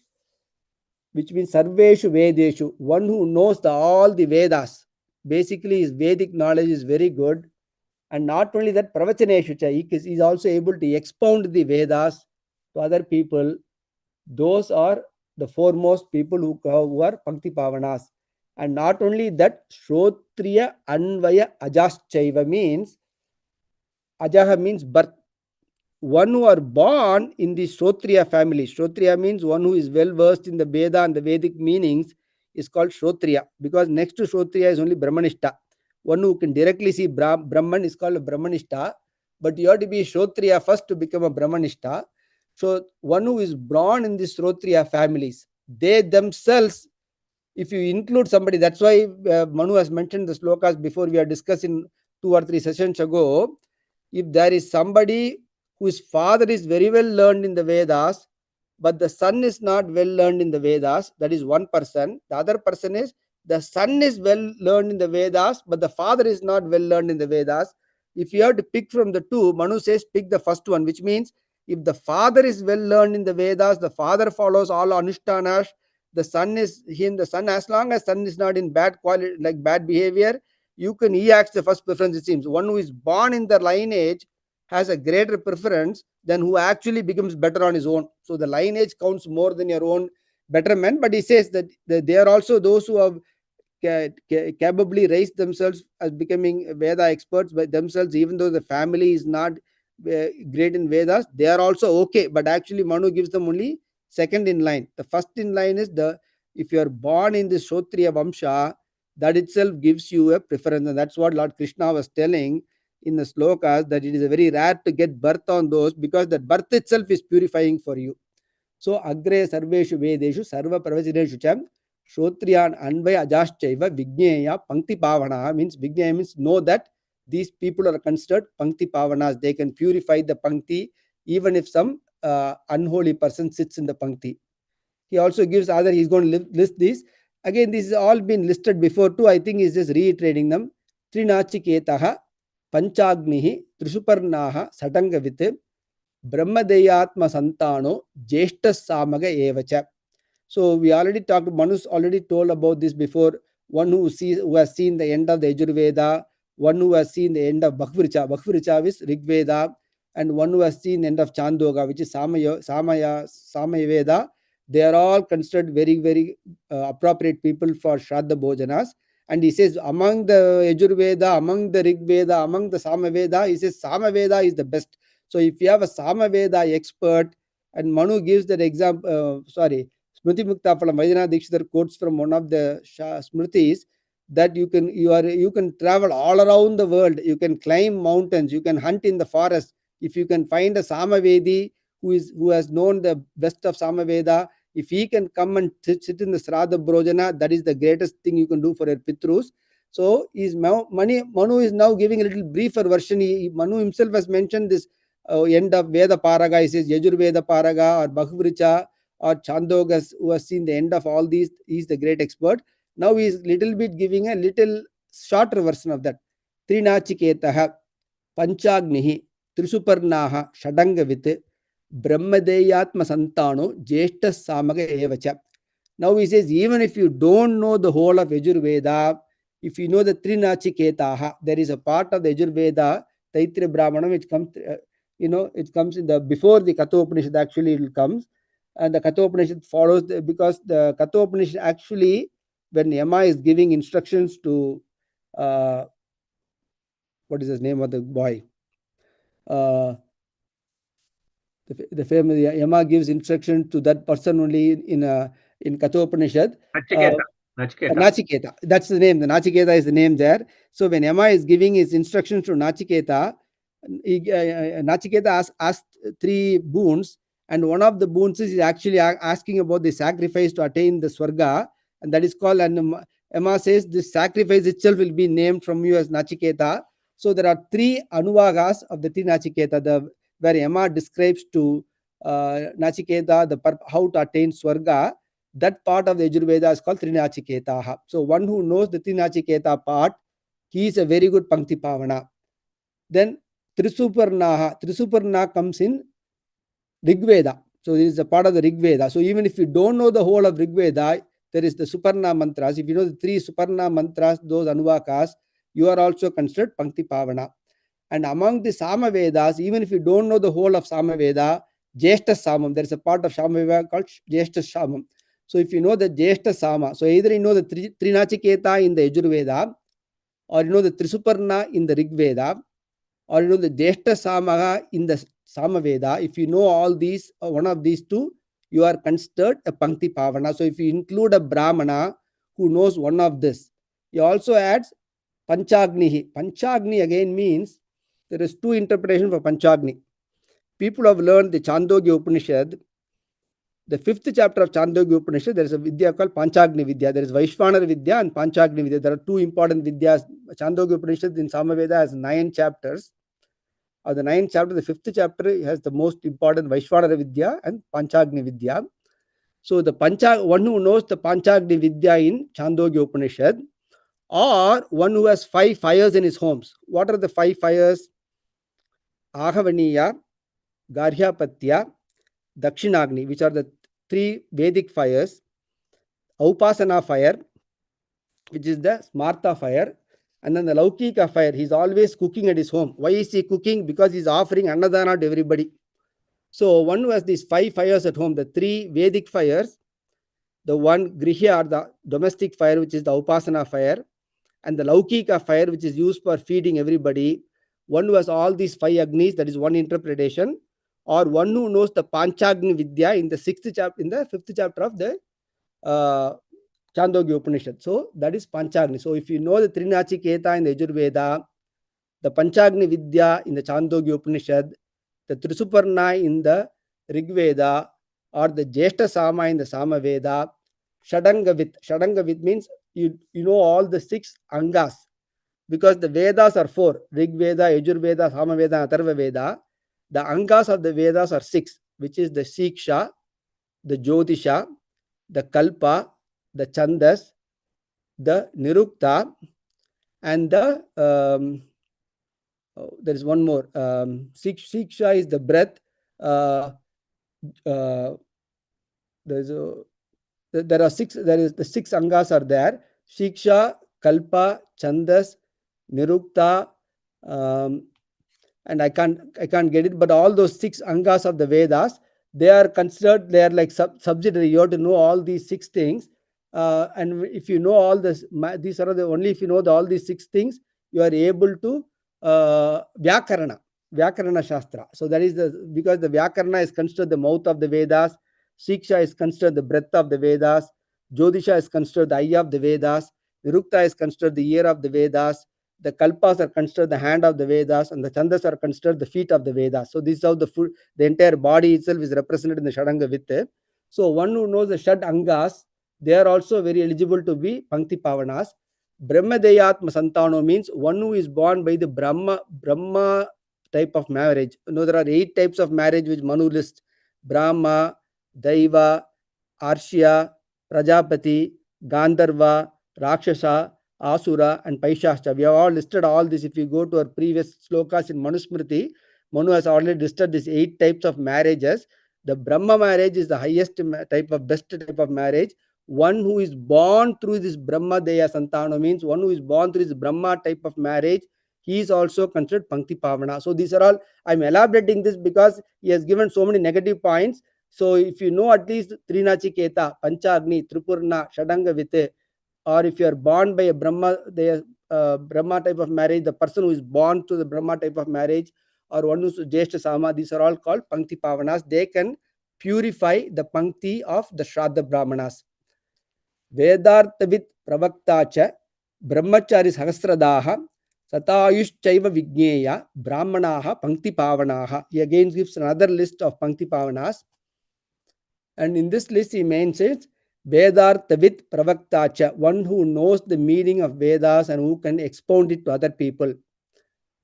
which means Sarveshu Vedeshu, one who knows all the Vedas. Basically, his Vedic knowledge is very good. And not only that, Pravatineshu cha, he is also able to expound the Vedas to other people. Those are the foremost people who are Pankti Pavanas. And not only that, Shrotriya Anvaya Ajaschaiva means, Ajaha means birth. One who are born in the Shrotriya family. Shrotriya means one who is well versed in the Veda and the Vedic meanings is called Shrotriya, because next to Shrotriya is only Brahmanishta. One who can directly see Brahman is called a Brahmanishta, but you have to be Shrotriya first to become a Brahmanishta. So one who is born in the Shrotriya families, they themselves, if you include somebody, that's why Manu has mentioned the slokas before we are discussing 2 or 3 sessions ago. If there is somebody whose father is very well learned in the Vedas, but the son is not well learned in the Vedas, that is one person. The other person is the son is well learned in the Vedas, but the father is not well learned in the Vedas. If you have to pick from the two, Manu says pick the first one, which means if the father is well learned in the Vedas, the father follows all Anushtanas, the son, as long as son is not in bad quality, like bad behavior, he acts the first preference, it seems. One who is born in the lineage has a greater preference than who actually becomes better on his own. So the lineage counts more than your own betterment. But he says that they are also those who have capably raised themselves as becoming Veda experts by themselves, even though the family is not great in Vedas, they are also okay. But actually Manu gives them only second in line. The first in line is if you are born in the Shotriya Vamsha, that itself gives you a preference. And that's what Lord Krishna was telling in the slokas, that it is very rare to get birth on those, because that birth itself is purifying for you. So Agre Sarveshu Vedeshu Sarva Pravasineshu Cham Shotriyan Anvaya Ajaschaiva Vigneya Pankti Pavana, means Vigneya means know that these people are considered Pankti Pavanas. They can purify the Pankti even if some unholy person sits in the Pankti. He also gives he's going to list these. Again, this has all been listed before too. I think he's just reiterating them. Trinachiketaha Panchagnihi Trishuparnaha Satangavit Brahmadeyatma Santano Jeshta Samaga Evacha. So we already talked, Manu's already told about this before. One who has seen the end of the Yajurveda, one who has seen the end of Bhakvricha. Bhakvricha is Rigveda, and one who has seen the end of Chandoga, which is Samaya Veda. They are all considered very, very appropriate people for Shraddha Bhojanas. And he says among the Yajurveda, among the Rigveda, among the Samaveda, he says Samaveda is the best. So if you have a Samaveda expert, and Manu gives that example, Smriti Mukta Phalam, Vaidyanatha Dikshidhar quotes from one of the Smritis, that you can travel all around the world. You can climb mountains, you can hunt in the forest. If you can find a Samavedi who has known the best of Samaveda, if he can come and sit in the Sraddha Brojana, that is the greatest thing you can do for your Pitrus. So Manu is now giving a little briefer version. Manu himself has mentioned this end of Veda Paraga. He says Yajurveda Paraga or Bahuvricha or Chandogas, who has seen the end of all these. He is the great expert. Now he is little bit giving a little shorter version of that. Trinachiketaha, Panchagnihi, Trisuparnaha, Shadangavit, Brahmadeyatma Santano, Jeshta Samaga Evacha. Now he says, even if you don't know the whole of Yajurveda, if you know the Trinachiketaha, there is a part of the Yajurveda, Taittiriya Brahmana, which comes, it comes in the before the Kathopanishad actually it comes, and the Kathopanishad follows because the Kathopanishad actually, when Yama is giving instructions to what is his name of the boy? The famous Yama gives instruction to that person only in Kathopanishad. Nachiketa. That's the name. The Nachiketa is the name there. So when Yama is giving his instructions to Nachiketa, Nachiketa asked 3 boons, and one of the boons is actually asking about the sacrifice to attain the Swarga, and that is called, and Yama says this sacrifice itself will be named from you as Nachiketa. So there are 3 anuvagas of the 3 Nachiketa, where Yama describes to Nachiketa how to attain Swarga. That part of the Yajurveda is called Trinachiketaha. So one who knows the Trinachiketa part, he is a very good Pankti Pavana. Then Trisuparna comes in Rigveda. So this is a part of the Rigveda. So even if you don't know the whole of Rigveda, there is the Suparna mantras. If you know the 3 Suparna mantras, those Anuvakas, you are also considered Pankti Pavana. And among the Samavedas, even if you don't know the whole of Samaveda, Jeshta Samam, there is a part of Samaveda called Jeshta Samam. So if you know the Jeshta Sama, so either you know the Trinachiketa in the Yajurveda, or you know the Trisuparna in the Rigveda, or you know the Jeshta Samaha in the Samaveda. If you know all these, one of these 2, you are considered a Pankti Pavana. So if you include a Brahmana who knows one of this, he also adds Panchagnihi. Panchagni again means there is 2 interpretations for Panchagni. People have learned the Chandogya Upanishad. The 5th chapter of Chandogya Upanishad, there is a Vidya called Panchagni Vidya. There is Vaishvanar Vidya and Panchagni Vidya. There are 2 important Vidyas. Chandogya Upanishad in Samaveda has 9 chapters. Of the 9th chapter, the 5th chapter has the most important Vaishvanar Vidya and Panchagni Vidya. So the one who knows the Panchagni Vidya in Chandogya Upanishad, or one who has 5 fires in his homes. What are the 5 fires? Ahavaniya, Garhyapatya, Dakshinagni, which are the 3 Vedic fires. Upasana fire, which is the Smartha fire, and then the Laukika fire. He's always cooking at his home. Why is he cooking? Because he's offering Annadana to everybody. So one who has these 5 fires at home, the 3 Vedic fires, the one Grihya, or the domestic fire, which is the Upasana fire, and the Laukika fire, which is used for feeding everybody. One who has all these 5 Agnis, that is one interpretation. Or one who knows the Panchagni Vidya in the 6th chapter, in the 5th chapter of the Chandogya Upanishad. So that is Panchagni. So if you know the Trinachiketa in the Yajurveda, the Panchagni Vidya in the Chandogya Upanishad, the Trisuparna in the Rigveda, or the Jeshta Sama in the Samaveda, Shadangavit. Shadangavit means you know all the 6 Angas. Because the Vedas are 4, Rigveda, Yajurveda, Samaveda, and Atharva Veda. The Angas of the Vedas are 6, which is the Siksha, the Jyotisha, the Kalpa, the Chandas, the Nirukta, and the there is one more. Siksha is the breath. There are 6. There is the 6 Angas are there. Siksha, Kalpa, Chandas, Nirukta, and I can't get it, but all those 6 Angas of the Vedas, they are considered, they are like subsidiary. You have to know all these 6 things. And if you know all this, these are the only if you know all these 6 things, you are able to Vyakarana Shastra. So that is because the Vyakarana is considered the mouth of the Vedas, Siksha is considered the breath of the Vedas, Jyotisha is considered the eye of the Vedas, Nirukta is considered the ear of the Vedas, the Kalpas are considered the hand of the Vedas, and the Chandas are considered the feet of the Vedas. So this is how the entire body itself is represented in the Shadanga Vitte. So one who knows the Shad Angas, they are also very eligible to be Pankti Pavanas. Brahmadeyatma Santano means one who is born by the Brahma type of marriage. You know, there are 8 types of marriage which Manu lists: Brahma, Daiva, Arshya, Prajapati, Gandharva, Rakshasa, Asura, and Paishascha. We have all listed all this. If you go to our previous slokas in Manusmriti, Manu has already listed these 8 types of marriages. The Brahma marriage is the highest type of, best type of marriage. One who is born through this Brahma Deya Santano means one who is born through this Brahma type of marriage, he is also considered Pankti Pavana. So these are all, I'm elaborating this because he has given so many negative points. So if you know at least Trinachiketa, Panchagni, Tripurna, Shadanga Vite, or if you are born by a Brahma type of marriage, the person who is born to the Brahma type of marriage, or one who's Jeshta Sama, these are all called Pankti Pavanas. They can purify the Pankti of the Shraddha Brahmanas. Vedartavit Pravaktacha Brahmachari Sahasradaha Satayushchaiva Vigneya Brahmanaha Pankti Pavanaha. He again gives another list of Pankti Pavanas. And in this list he mentions Vedartavit Pravaktacha, one who knows the meaning of Vedas and who can expound it to other people.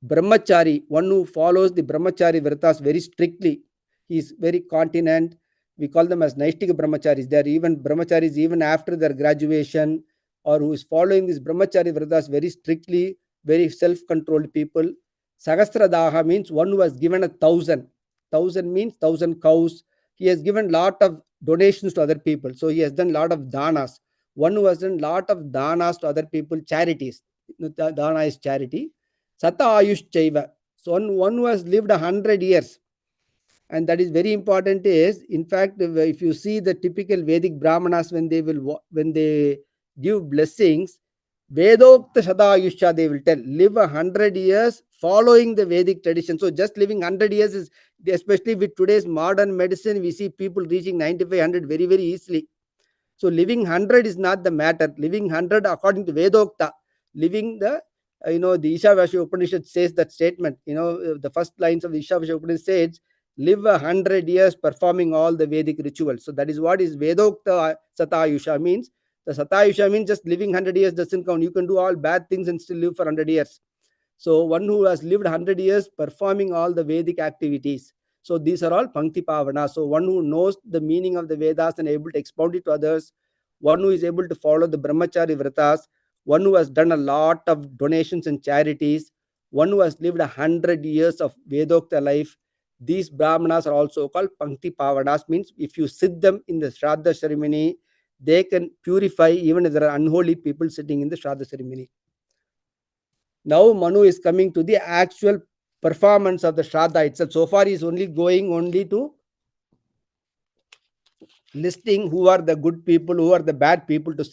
Brahmachari, one who follows the Brahmachari Vratas very strictly. He is very continent. We call them as Naishtika Brahmacharis. They are even Brahmacharis even after their graduation, or who is following these Brahmachari Vratas very strictly, very self-controlled people. Sahasradaha means one who has given 1,000. 1,000 means 1,000 cows. He has given lot of donations to other people. So he has done lot of danas. One who has done lot of danas to other people, charities. Dana is charity. Sata Ayush Chaiva. So one who has lived 100 years. And that is very important is, in fact, if you see the typical Vedic Brahmanas, when they give blessings, Vedokta Shadayusha, they will tell, live 100 years following the Vedic tradition. So just living 100 years is, especially with today's modern medicine, we see people reaching 95, 100 very, very easily. So living 100 is not the matter. Living 100 according to Vedokta, living the, the Ishavasya Upanishad says that statement, the first lines of the Ishavasya Upanishad says, live 100 years performing all the Vedic rituals. So that is what is Vedokta Satayusha means. The Satayusha means just living 100 years doesn't count. You can do all bad things and still live for 100 years. So one who has lived 100 years performing all the Vedic activities. So these are all Pankti Pavana. So one who knows the meaning of the Vedas and able to expound it to others. One who is able to follow the Brahmachari Vratas. One who has done a lot of donations and charities. One who has lived 100 years of Vedokta life. These Brahmanas are also called Pankti Pavanas, means if you sit them in the Shraddha ceremony, they can purify even if there are unholy people sitting in the Shraddha ceremony. Now Manu is coming to the actual performance of the Shraddha itself. So far he is only to listing who are the good people, who are the bad people to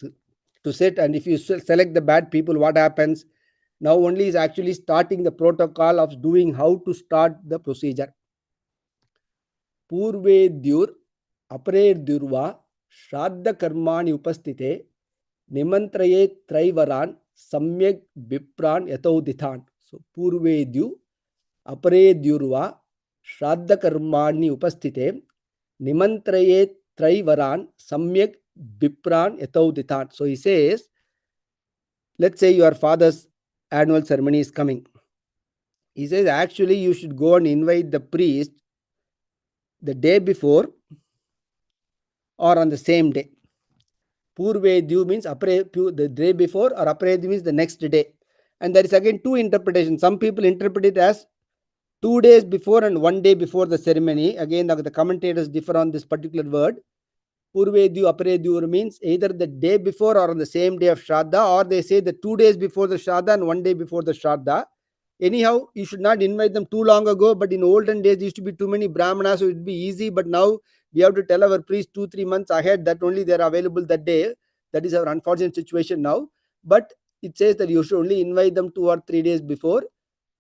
sit. And if you select the bad people, what happens? Now only is actually starting the protocol of doing how to start the procedure. Purvedyur Aparedyurva Shraddha Karmani Upastite Nimantraye Traivaran Samyak Bipran Yataudithan. So Purvedyu Aparedyurva Shraddha Karmani Upastite Nimantraye Traivaran Samyak Bipran Yataudithan. So he says, let's say your father's annual ceremony is coming. He says, actually you should go and invite the priest the day before or on the same day. Purvedyu means the day before, or Aparedyu means the next day. And there is again two interpretations. Some people interpret it as 2 days before and 1 day before the ceremony. Again, the commentators differ on this particular word. Purvedyu, Aparedyu means either the day before or on the same day of Shraddha, or they say the 2 days before the Shraddha and 1 day before the Shraddha. Anyhow, you should not invite them too long ago, but in olden days, there used to be too many Brahmanas, so it would be easy. But now we have to tell our priest 2-3 months ahead that only they are available that day. That is our unfortunate situation now. But it says that you should only invite them 2 or 3 days before.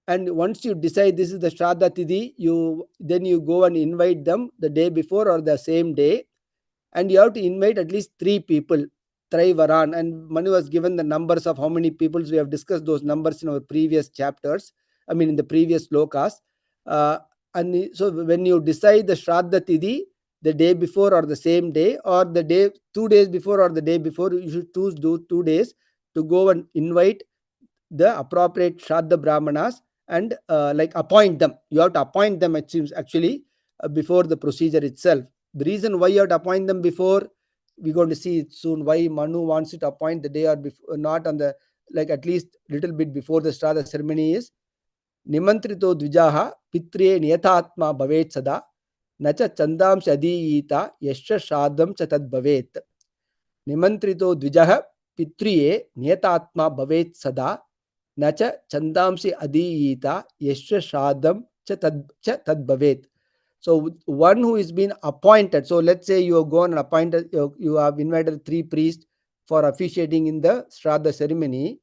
And once you decide this is the Shraddha Tidhi, then you go and invite them the day before or the same day. And you have to invite at least 3 people. Traivaran, and Manu was given the numbers of how many peoples. We have discussed those numbers in our previous chapters. I mean, in the previous slokas. And so when you decide the Shraddha Tidhi, the day before or the same day, or the day 2 days before or the day before, you should choose 2 days to go and invite the appropriate Shraddha Brahmanas and like appoint them. You have to appoint them, it seems, actually, before the procedure itself. The reason why you have to appoint them before, we're going to see it soon, why Manu wants you to appoint the day or before, not on the, like at least little bit before the Shraddha ceremony is, Nimantrito Dvijaha Pitre Niyatatma Bhavet Sada Nacha Chandam Shadiyita Yasha Shadam Chatad Bhavet. Nimantrito Dvijaha Pitriye Niyatatma Bhavet Sada Nacha Chandamsi Adiyita Yasha Shadam Chatad Bhavet. So one who is been appointed. So let's say you have gone and appointed, you have invited 3 priests for officiating in the Shraddha ceremony.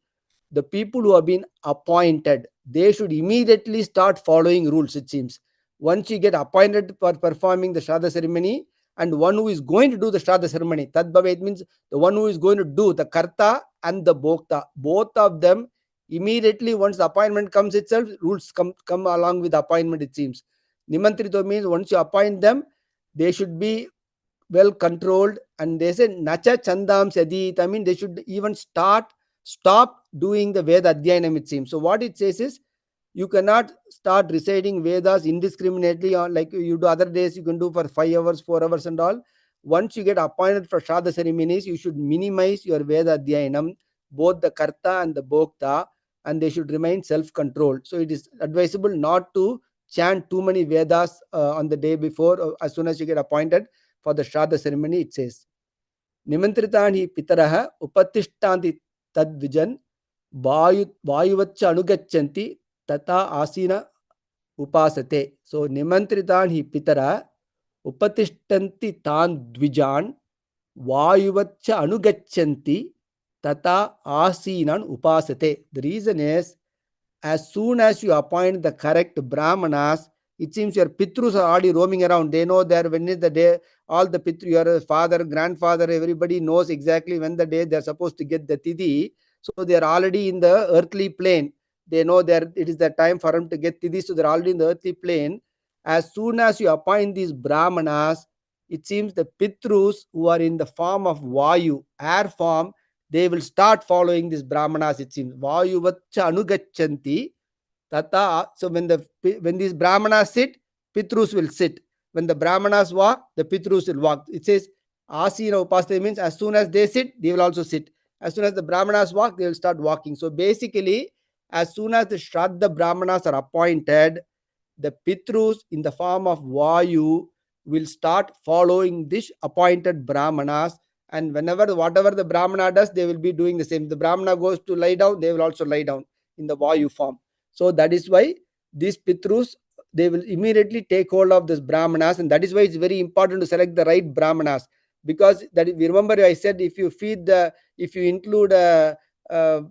The people who have been appointed, they should immediately start following rules, it seems. Once you get appointed for performing the Shraddha ceremony, and one who is going to do the Shraddha ceremony, Tad Bhavet means the one who is going to do, the Karta and the Bhokta, both of them, immediately once the appointment comes itself, rules come along with the appointment, it seems. Nimantrito means once you appoint them, they should be well controlled, and they say Nacha Chandam Sadit. I mean, they should even stop doing the Veda Adhyanam, it seems. So what it says is, you cannot start reciting Vedas indiscriminately, or like you do other days, you can do for 5 hours, 4 hours and all. Once you get appointed for Shraddha ceremonies, you should minimize your Veda Adhyanam, both the Karta and the Bhokta, and they should remain self-controlled. So it is advisable not to chant too many Vedas on the day before, as soon as you get appointed for the Shraddha ceremony, it says. Nimantritani pitaraha upatishtanti tadvijan vayuvaccha anugachanti tata asina upasate. So nimantritani pitara upatishtanti tan dvijan vayuvaccha anugachanti tata asinan upasate. The reason is, as soon as you appoint the correct Brahmanas, it seems your Pitrus are already roaming around. They know that when is the day, all the Pitru, your father, grandfather, everybody knows exactly when the day they're supposed to get the Tidhi. So they're already in the earthly plane. They know that it is the time for them to get Tidhi, so they're already in the earthly plane. As soon as you appoint these Brahmanas, it seems the Pitrus who are in the form of Vayu, air form, they will start following these Brahmanas, it seems. Vayu vaccha anugachanti tata. So when these Brahmanas sit, Pitrus will sit. When the Brahmanas walk, the Pitrus will walk. It says Asina Upasate means as soon as they sit, they will also sit. As soon as the Brahmanas walk, they will start walking. So basically, as soon as the Shraddha Brahmanas are appointed, the Pitrus in the form of Vayu will start following this appointed Brahmanas, and whatever the Brahmana does, they will be doing the same. The Brahmana goes to lie down, they will also lie down in the Vayu form. So that is why these Pitrus, they will immediately take hold of this Brahmanas, and that is why it's very important to select the right Brahmanas, because that we remember I said, if you include the Dvijan,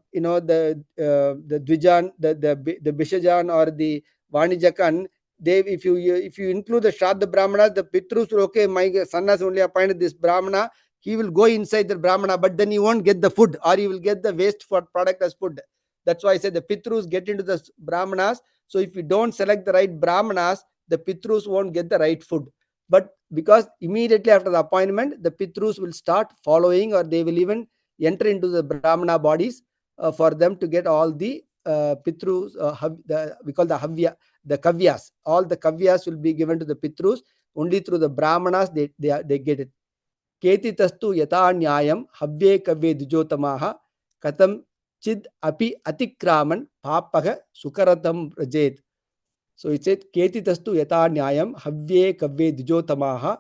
the Bishajan or the Vanijakan, if you include the Shraddha Brahmanas, the Pitrus will, okay, my son has only appointed this Brahmana, he will go inside the Brahmana, but then he won't get the food, or he will get the waste for product as food. That's why I said the Pitrus get into the Brahmanas. So if you don't select the right Brahmanas, the Pitrus won't get the right food. But because immediately after the appointment, the Pitrus will start following, or they will even enter into the Brahmana bodies for them to get all the Pitrus, we call the Havya, the Kavyas. All the Kavyas will be given to the Pitrus. Only through the Brahmanas they get it. Keti tastu yata nyayam havye kavye dijotamaha katam chid api atikraman papaga sukaratam rajet. So it said Keti tastu yata nyayam havye kavye dijotamaha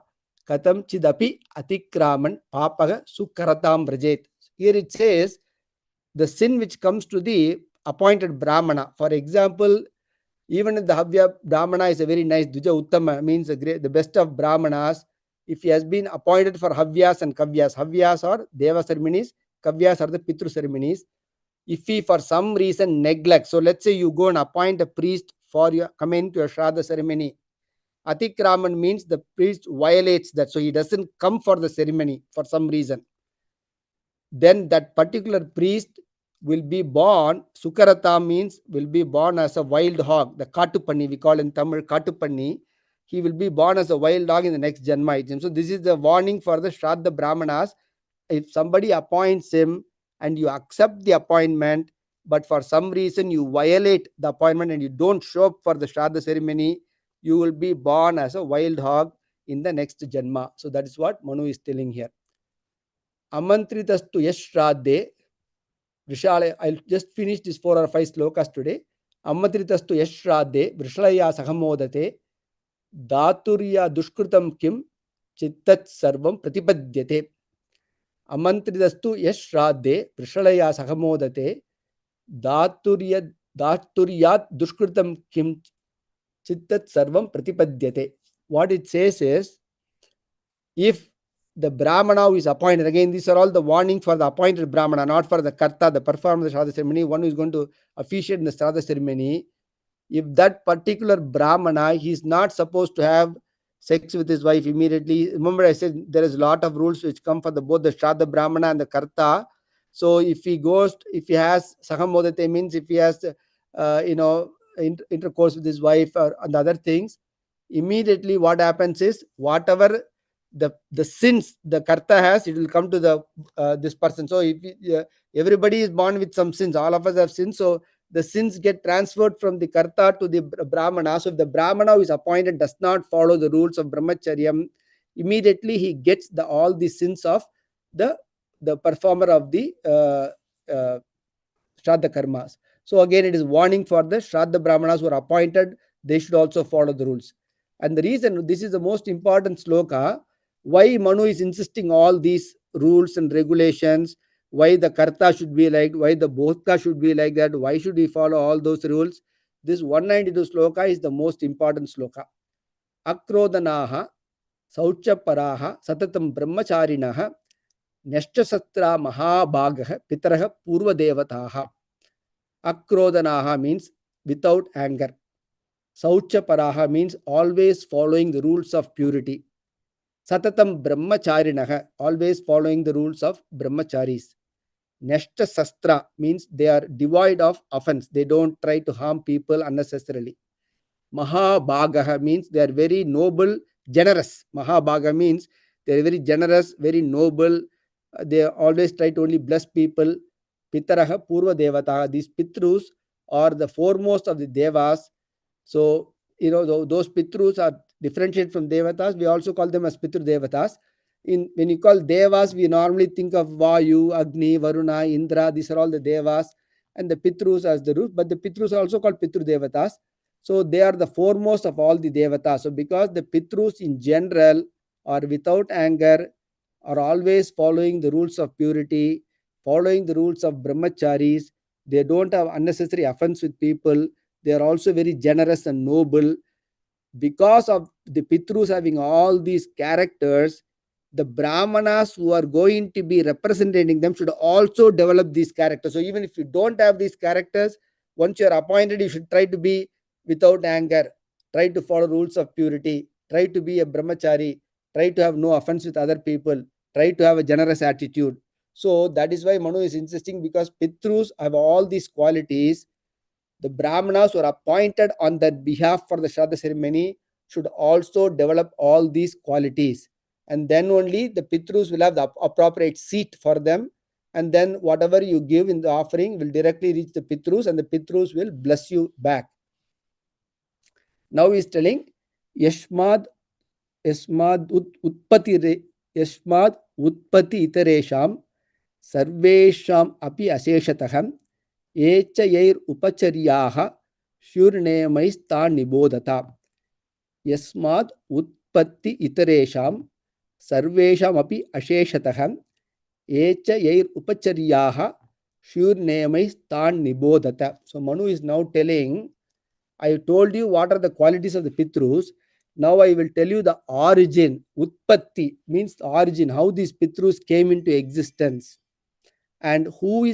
katam chid api atikraman papaga sukaratam rajet. Here it says the sin which comes to the appointed Brahmana. For example, even if the Havya Brahmana is a very nice, Dvija Uttama means the best of Brahmanas, if he has been appointed for Havyas and Kavyas, Havyas are Deva ceremonies, Kavyas are the Pitru ceremonies. If he for some reason neglects, so let's say you go and appoint a priest for your coming to a Shraddha ceremony, Atikraman means the priest violates that, so he doesn't come for the ceremony for some reason. then that particular priest will be born. Sukarata means will be born as a wild hog, the Katupanni, we call in Tamil Katupanni. He will be born as a wild dog in the next Janma. So this is the warning for the Shraddha Brahmanas. If somebody appoints him and you accept the appointment, but for some reason you violate the appointment and you don't show up for the Shraddha ceremony, you will be born as a wild hog in the next Janma. So that is what Manu is telling here. Amantritastu yash Shraddhe Vrishalaya. I'll just finish these 4 or 5 slokas today. Amantritastu yash Shraddhe Vrishalaya Sahamodate Dhaturya Dushkritam Kim Chittat Sarvam Pratipadyate. Amantridastu yash Shraddhe Vrishalaya Sahamodate Dhaturya Dhaturya Dushkritam Kim Chittat Sarvam Pratipadyate. What it says is, if the Brahmana who is appointed, again, these are all the warning for the appointed Brahmana, not for the Karta, the performer of the Shraddha ceremony, one who is going to officiate in the Shraddha ceremony. If that particular Brahmana, he is not supposed to have sex with his wife immediately. Remember, I said there is a lot of rules which come for both the Shraddha Brahmana and the Karta. So if he has Sahamodate, means if he has, intercourse with his wife or and other things, immediately what happens is, whatever the sins the Karta has, it will come to the this person. So if everybody is born with some sins, all of us have sins, so the sins get transferred from the Karta to the Brahmana. So if the Brahmana who is appointed does not follow the rules of Brahmacharyam, immediately he gets all the sins of the performer of the Shraddha Karmas. So again, it is warning for the Shraddha Brahmanas who are appointed, they should also follow the rules. And the reason, this is the most important sloka, why Manu is insisting all these rules and regulations, why the Karta should be like, why the Bodhka should be like that, why should we follow all those rules? This 192 sloka is the most important sloka. Akrodanaha, Sauchaparaha, Satatam Brahmacharinaha, Neshtasatra Mahabhagaha, Pitaraha Purva Devataha. Akrodanaha means without anger. Sauchaparaha means always following the rules of purity. Satatam Brahmacharinaha, always following the rules of Brahmacharis. Neshta Sastra means they are devoid of offense. They don't try to harm people unnecessarily. Mahabhagaha means they are very noble, generous. Mahabhaga means they are very generous, very noble. They always try to only bless people. Pitaraha Purva Devata. These Pitrus are the foremost of the Devas. So, those Pitrus are differentiated from Devatas. We also call them as Pitru Devatas. When you call Devas, we normally think of Vayu, Agni, Varuna, Indra. These are all the Devas. And the Pitrus as the root. But the Pitrus are also called Pitru Devatas. So they are the foremost of all the Devatas. So because the Pitrus in general are without anger, are always following the rules of purity, following the rules of Brahmacharis, they don't have unnecessary offense with people. They are also very generous and noble. Because of the Pitrus having all these characters, the Brahmanas who are going to be representing them should also develop these characters. So even if you don't have these characters, once you are appointed, you should try to be without anger, try to follow rules of purity, try to be a brahmachari, try to have no offense with other people, try to have a generous attitude. So that is why Manu is insisting, because Pitrus have all these qualities. The Brahmanas who are appointed on their behalf for the Shraddha ceremony should also develop all these qualities. And then only the Pitrus will have the appropriate seat for them. And then whatever you give in the offering will directly reach the Pitrus, and the Pitrus will bless you back. Now he is telling, Yashmad Utpati Itaresham Sarvesham Api Asheshataham Echayair Upacharyaha Shurnemaistan Nibodhata. Yasmad Utpatti Itaresham Sarvesham Api Asheshataham Echayair Upacharyaha Shurnemaistan Nibodhata. So Manu is now telling, I told you what are the qualities of the Pitrus. Now I will tell you the origin. Utpatti means origin, how these Pitrus came into existence. And who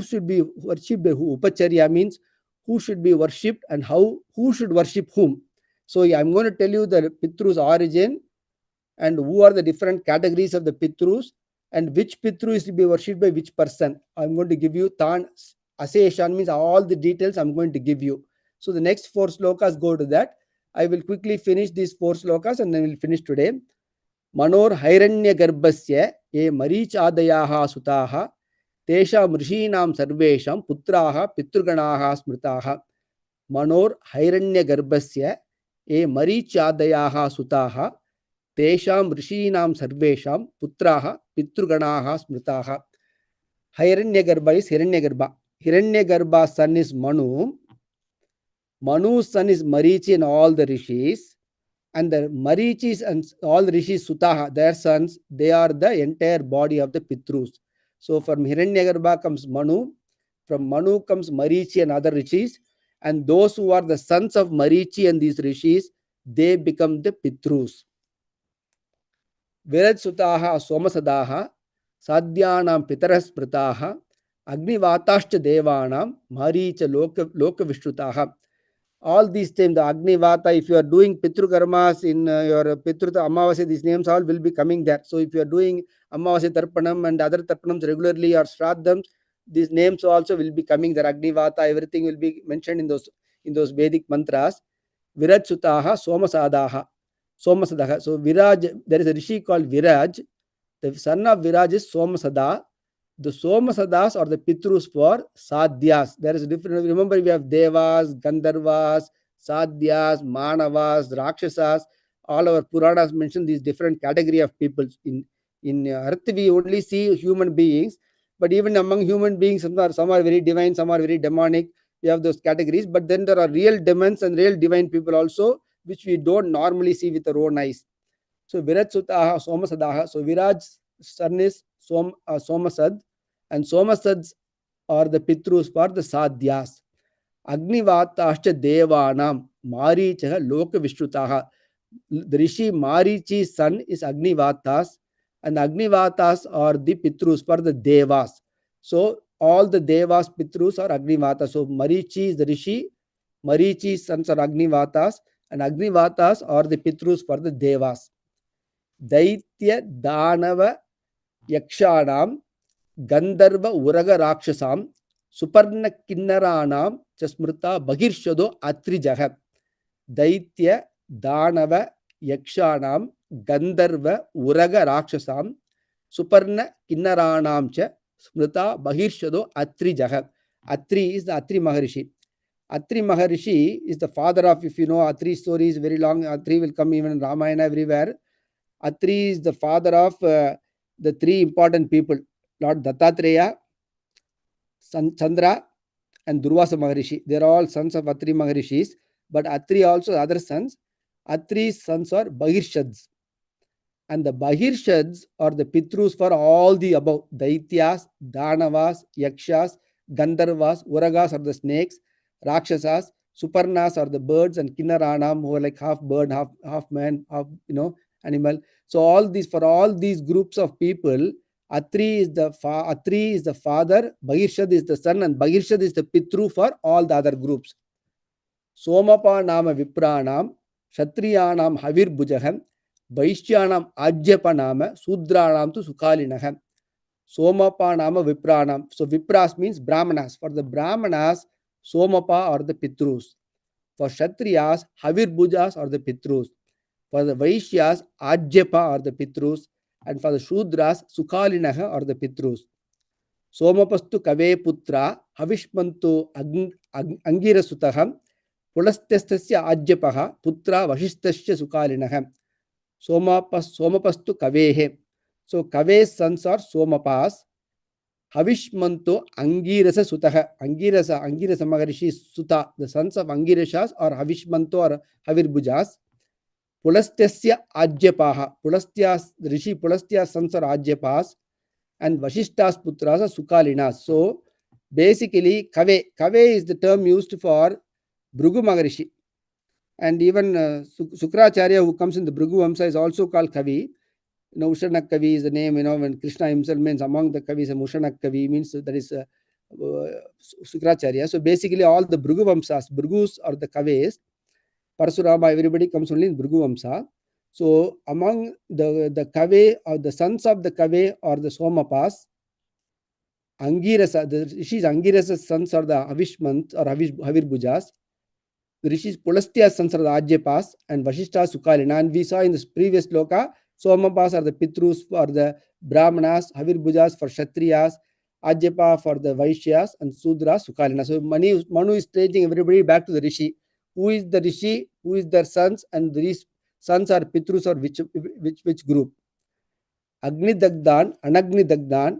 should be worshipped? Upacharya means who should be worshipped and who should worship whom. So I'm going to tell you the Pitrus origin and who are the different categories of the Pitrus and which Pitru is to be worshipped by which person. I'm going to give you Tan Aseshan means all the details I'm going to give you. So the next 4 slokas go to that. I will quickly finish these 4 slokas and then we'll finish today. Manor Hairanya Garbhasya ye Marichadayaha Sutaha Tesham Rishinam Sarvesham Putraha Pitruganaha Smritaha. Manor Hairanya Garbhasya ye Marichadayaha Sutaha Tesham Rishinam Sarvesham Putraha Pitruganaha Smritaha. Hiranyagarbha is Hiranyagarbha. Hiranyagarbha's son is Manu. Manu's son is Marichi and all the rishis. And the Marichis and all the rishis Sutaha, their sons, they are the entire body of the Pitrus. So from Hiranyagarbha comes Manu. From Manu comes Marichi and other rishis. And those who are the sons of Marichi and these rishis, they become the Pitrus. Viraj Sutaha Somasadaha Sadhyanam Pitaras Prataha Agnivatascha Devanam Maricha Loka Vishrutaha. All these names, the Agnivata, if you are doing Pitru Karmas in your Pitru Amavasya, these names all will be coming there. So if you are doing Amavasya Tarpanam and other Tarpanams regularly or Shraddams, these names also will be coming there. Agnivata, everything will be mentioned in those Vedic mantras. Viraj Sutaha Somasadaha. Somasadaha. So Viraj, there is a rishi called Viraj. The son of Viraj is Somasada. The Somasadas are the Pitrus for Sadhyas. There is a different, remember we have Devas, Gandharvas, Sadhyas, Manavas, Rakshasas. All our Puranas mention these different category of people. In Earth we only see human beings, but even among human beings, some are very divine, some are very demonic. We have those categories, but then there are real demons and real divine people also, which we don't normally see with our own eyes. So Viraj Sutaha Somasadaha. So Viraj's son is Somasad, and Somasads are the Pitrus for the Sadhyas. Agnivatascha Devanam Marichaha Loka Vishrutaha. The Rishi Marichi's son is Agnivatas, and Agnivatas are the Pitrus for the Devas. So all the Devas Pitrus are Agnivatas. So Marichi is the Rishi, Marichi's sons are Agnivatas, and Agnivatas are the Pitrus for the Devas. Daitya Danava Yakshanam Gandharva Uraga Rakshasam Suparna Kinnaranam Chasmrita Bhagirshado Atrijaha. Daitya Danava Yakshanam Gandharva Uraga Rakshasam Suparna Kinnaranam Cha Smrita Bhagirshado Atrijaha. Atri is the Atri Maharishi. Atri Maharishi is the father of, if you know Atri story is very long, Atri will come even in Ramayana everywhere. Atri is the father of the 3 important people, Lord Dattatreya, Chandra, and Durvasa Maharishi. They are all sons of Atri Maharishis, but Atri also other sons. Atri's sons are Bahirshads. And the Bahirshads are the Pitrus for all the above. Daityas, Danavas, Yakshas, Gandharvas, Uragas are the snakes, Rakshasas, Suparnas are the birds, and Kinnaranam who are like half bird, half man, half animal. So all these, for all these groups of people, Atri is the father, Bahirshad is the son, and Bahirshad is the Pitru for all the other groups. Somapa Nama Vipranam, Kshatriyanam Havir Bujaham, Vaishyanam Ajyapa Nama, Sudranam to Sukalinaham. Somapa Nama Vipranam. So Vipras means Brahmanas. For the Brahmanas, Somapa are the Pitrus. For Kshatriyas, Havir Bujas are the Pitrus. For the Vaishyas, Ajyapa are the Pitrus. And for the Shudras, Sukalinaha are the Pitrus. Somapastu Kave Putra, Havishmantu Angirasutaham, Pulastestasya Ajyapaha, Putra Vashistasya Sukalinaha. Somapastu Kavehe. So Kave's sons are Somapas. Havishmanto Angirasa Sutaha. Angirasa Maharishi Suta. The sons of Angirashas are Havishmanto or Havirbujas. Pulastasya Ajyapaha. Rishi Pulastya's sons are Ajyapas. And Vashishta's Putras are Sukalinas. So basically, Kave is the term used for Bhrigu Maharishi. And even Sukracharya, who comes in the Bhrigu Vamsa, is also called Kavi. Ushanak Kavi is the name, when Krishna himself means among the Kavis, Ushanak Kavi means that is Sukracharya. So basically, all the Bhrigu Vamsas, Bhrigus are the Kaves. Parsurama, everybody comes only in Bhrigu Vamsa. So among the Kave or the sons of the Kave or the Somapas, Angirasa, the Rishis Angirasa's sons are the Avishmant or Havirbujas. The Rishis Pulastya's sons are the Ajyapas and Vashishta Sukalina. And we saw in this previous sloka, Somapas are the Pitrus for the Brahmanas, Havirbujas for Kshatriyas, Ajyapa for the Vaishyas, and Sudra Sukalina. So Manu is taking everybody back to the Rishi. Who is the Rishi? Who is their sons? And these sons are Pitrus or which group? Agni Dagdan, Anagni Dagdan,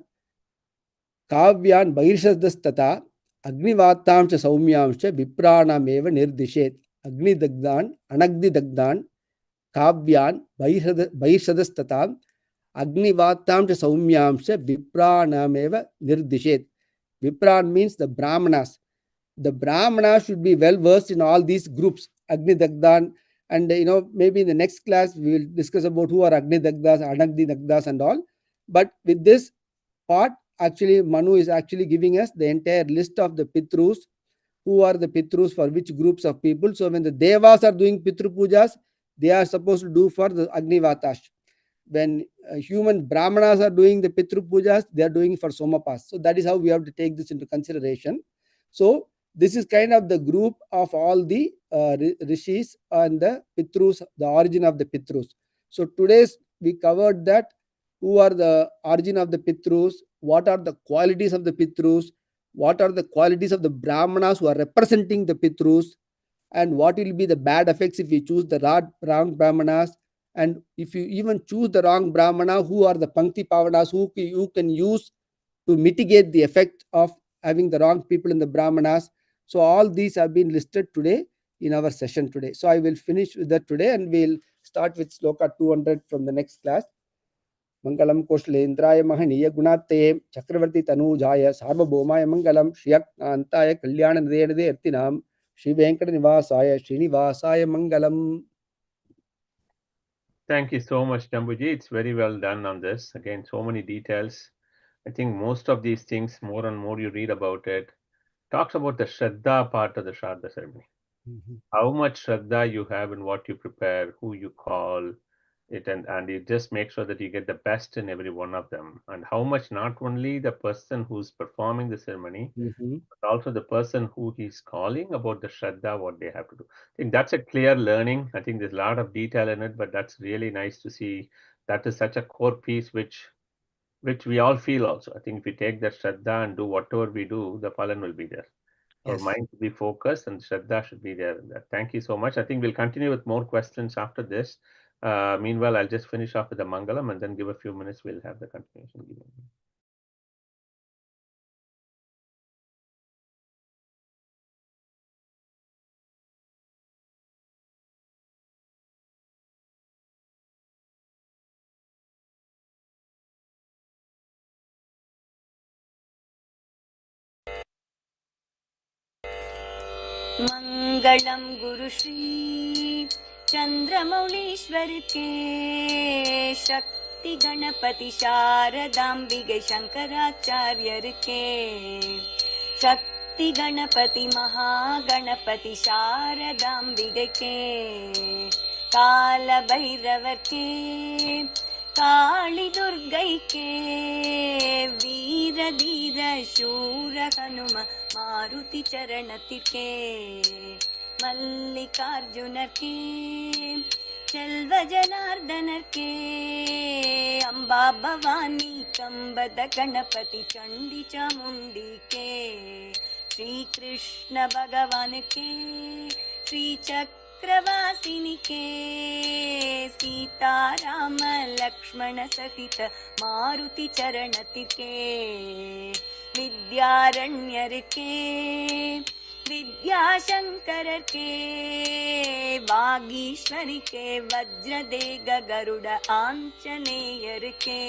Kavyan Bairshadastata, Agnivatamsha Saumyamsha Vipranameva Nirdishet. Agni Dagdan, Anagni Dagdan, Kavyan Bairshadastata, Agnivatamsha Saumyamsha Vipranameva Nirdishet. Vipran means the Brahmanas. The Brahmanas should be well versed in all these groups, Agni Dagdan, and maybe in the next class we will discuss about who are Agni Dagdas, Anagni Dagdas and all. But with this part, actually Manu is actually giving us the entire list of the Pitrus, who are the Pitrus for which groups of people. So when the Devas are doing Pitru Pujas, they are supposed to do for the Agnivatash. When human Brahmanas are doing the Pitru Pujas, they are doing for Somapas. So that is how we have to take this into consideration. So this is kind of the group of all the Rishis and the Pitrus, the origin of the Pitrus. So today's we covered that who are the origin of the Pitrus, what are the qualities of the Pitrus, what are the qualities of the Brahmanas who are representing the Pitrus, and what will be the bad effects if you choose the wrong Brahmanas, and if you even choose the wrong Brahmana, who are the Pankti Pavanas who you can use to mitigate the effect of having the wrong people in the Brahmanas. So all these have been listed today in our session today. So I will finish with that today and we'll start with sloka 200 from the next class. Mangalam Koslendraya Mahaniya Gunate Chakravarti Tanujaya Sarvabhaumaya Mangalam Shriyakantaya Kalyananadeyade Artinam Shri Venkatanivasaya Srinivasaya Mangalam. Thank you so much, Jambuji. It's very well done on this. Again, so many details. I think most of these things, more and more you read about it, talks about the Shraddha part of the Shraddha ceremony. How much Shraddha you have in what you prepare, who you call it, and you just make sure that you get the best in every one of them. And how much not only the person who's performing the ceremony, but also the person who he's calling about the Shraddha, what they have to do. I think that's a clear learning. I think there's a lot of detail in it, but that's really nice to see. That is such a core piece which we all feel also. I think if we take that Shraddha and do whatever we do, the phalan will be there. Our mind should be focused and Shraddha should be there. Thank you so much. I think we'll continue with more questions after this. Meanwhile, I'll just finish off with the Mangalam and then give a few minutes. We'll have the continuation given. मंगलम गुरु श्री चंद्रमौलीश्वर के शक्ति गणपति शारदाम्बिके शंकराचार्यर के शक्ति गणपति महागणपति शारदाम्बिके के काल भैरवर के काली दुर्गई के वीर धीर शूर हनुम मारुति चरणतिके मल्लिकार्जुनर के चल्व जनार्दनर के अंबा भवानी कंबद गणपति चंडी चामुंडी के श्री कृष्ण भगवान के श्री चक्रवासिनी के सीताराम लक्ष्मण सहित मारुति चरणतिके विद्यारण्यर के विद्याशंकर के वागीश्वरी के वज्रदेग गरुड़ आंजनेयर के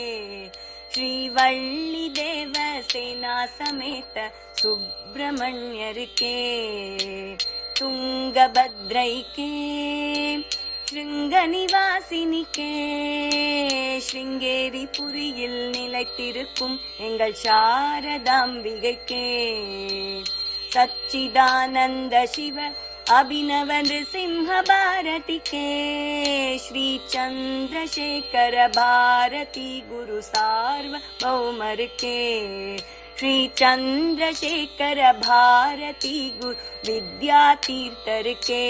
श्रीवल्ली देव सेना समेत सुब्रमण्यर के तुंगभद्रै के श्रृंगनिवासिनी के श्रृंगेरी पुरिயில் நிலைத்திருக்கும் எங்கள் சாரதாம்பிகை के सच्चिदानंद शिव अभिनव नृसिंह भारती के श्री चंद्रशेखर भारती गुरु सार्वभौमर के श्री चंद्रशेखर भारती गुरु विद्यातीर्थर के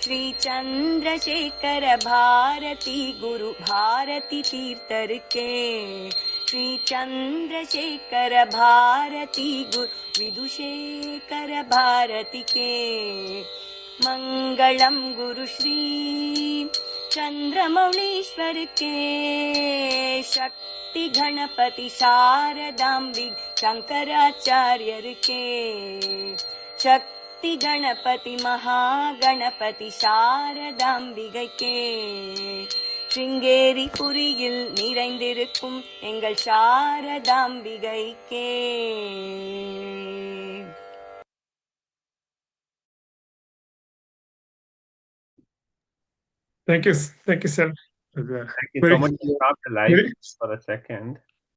श्री चंद्रशेखर भारती गुरु भारती तीर्थर के श्री चंद्रशेखर भारती गुरु विदुशेखर भारती के मंगलम गुरु श्री चंद्रमौलीश्वर के शक्ति गणपति शारदाम्बिक शंकराचार्यर के शक्ति गणपति महागणपति शारदाம்பிகை के சிங்கேரி புரியில் நிறைந்திருக்கும் எங்கள் சாரதாம்பிகைக்கே. Thank you, sir. Thank you so much. Stop the live for a second.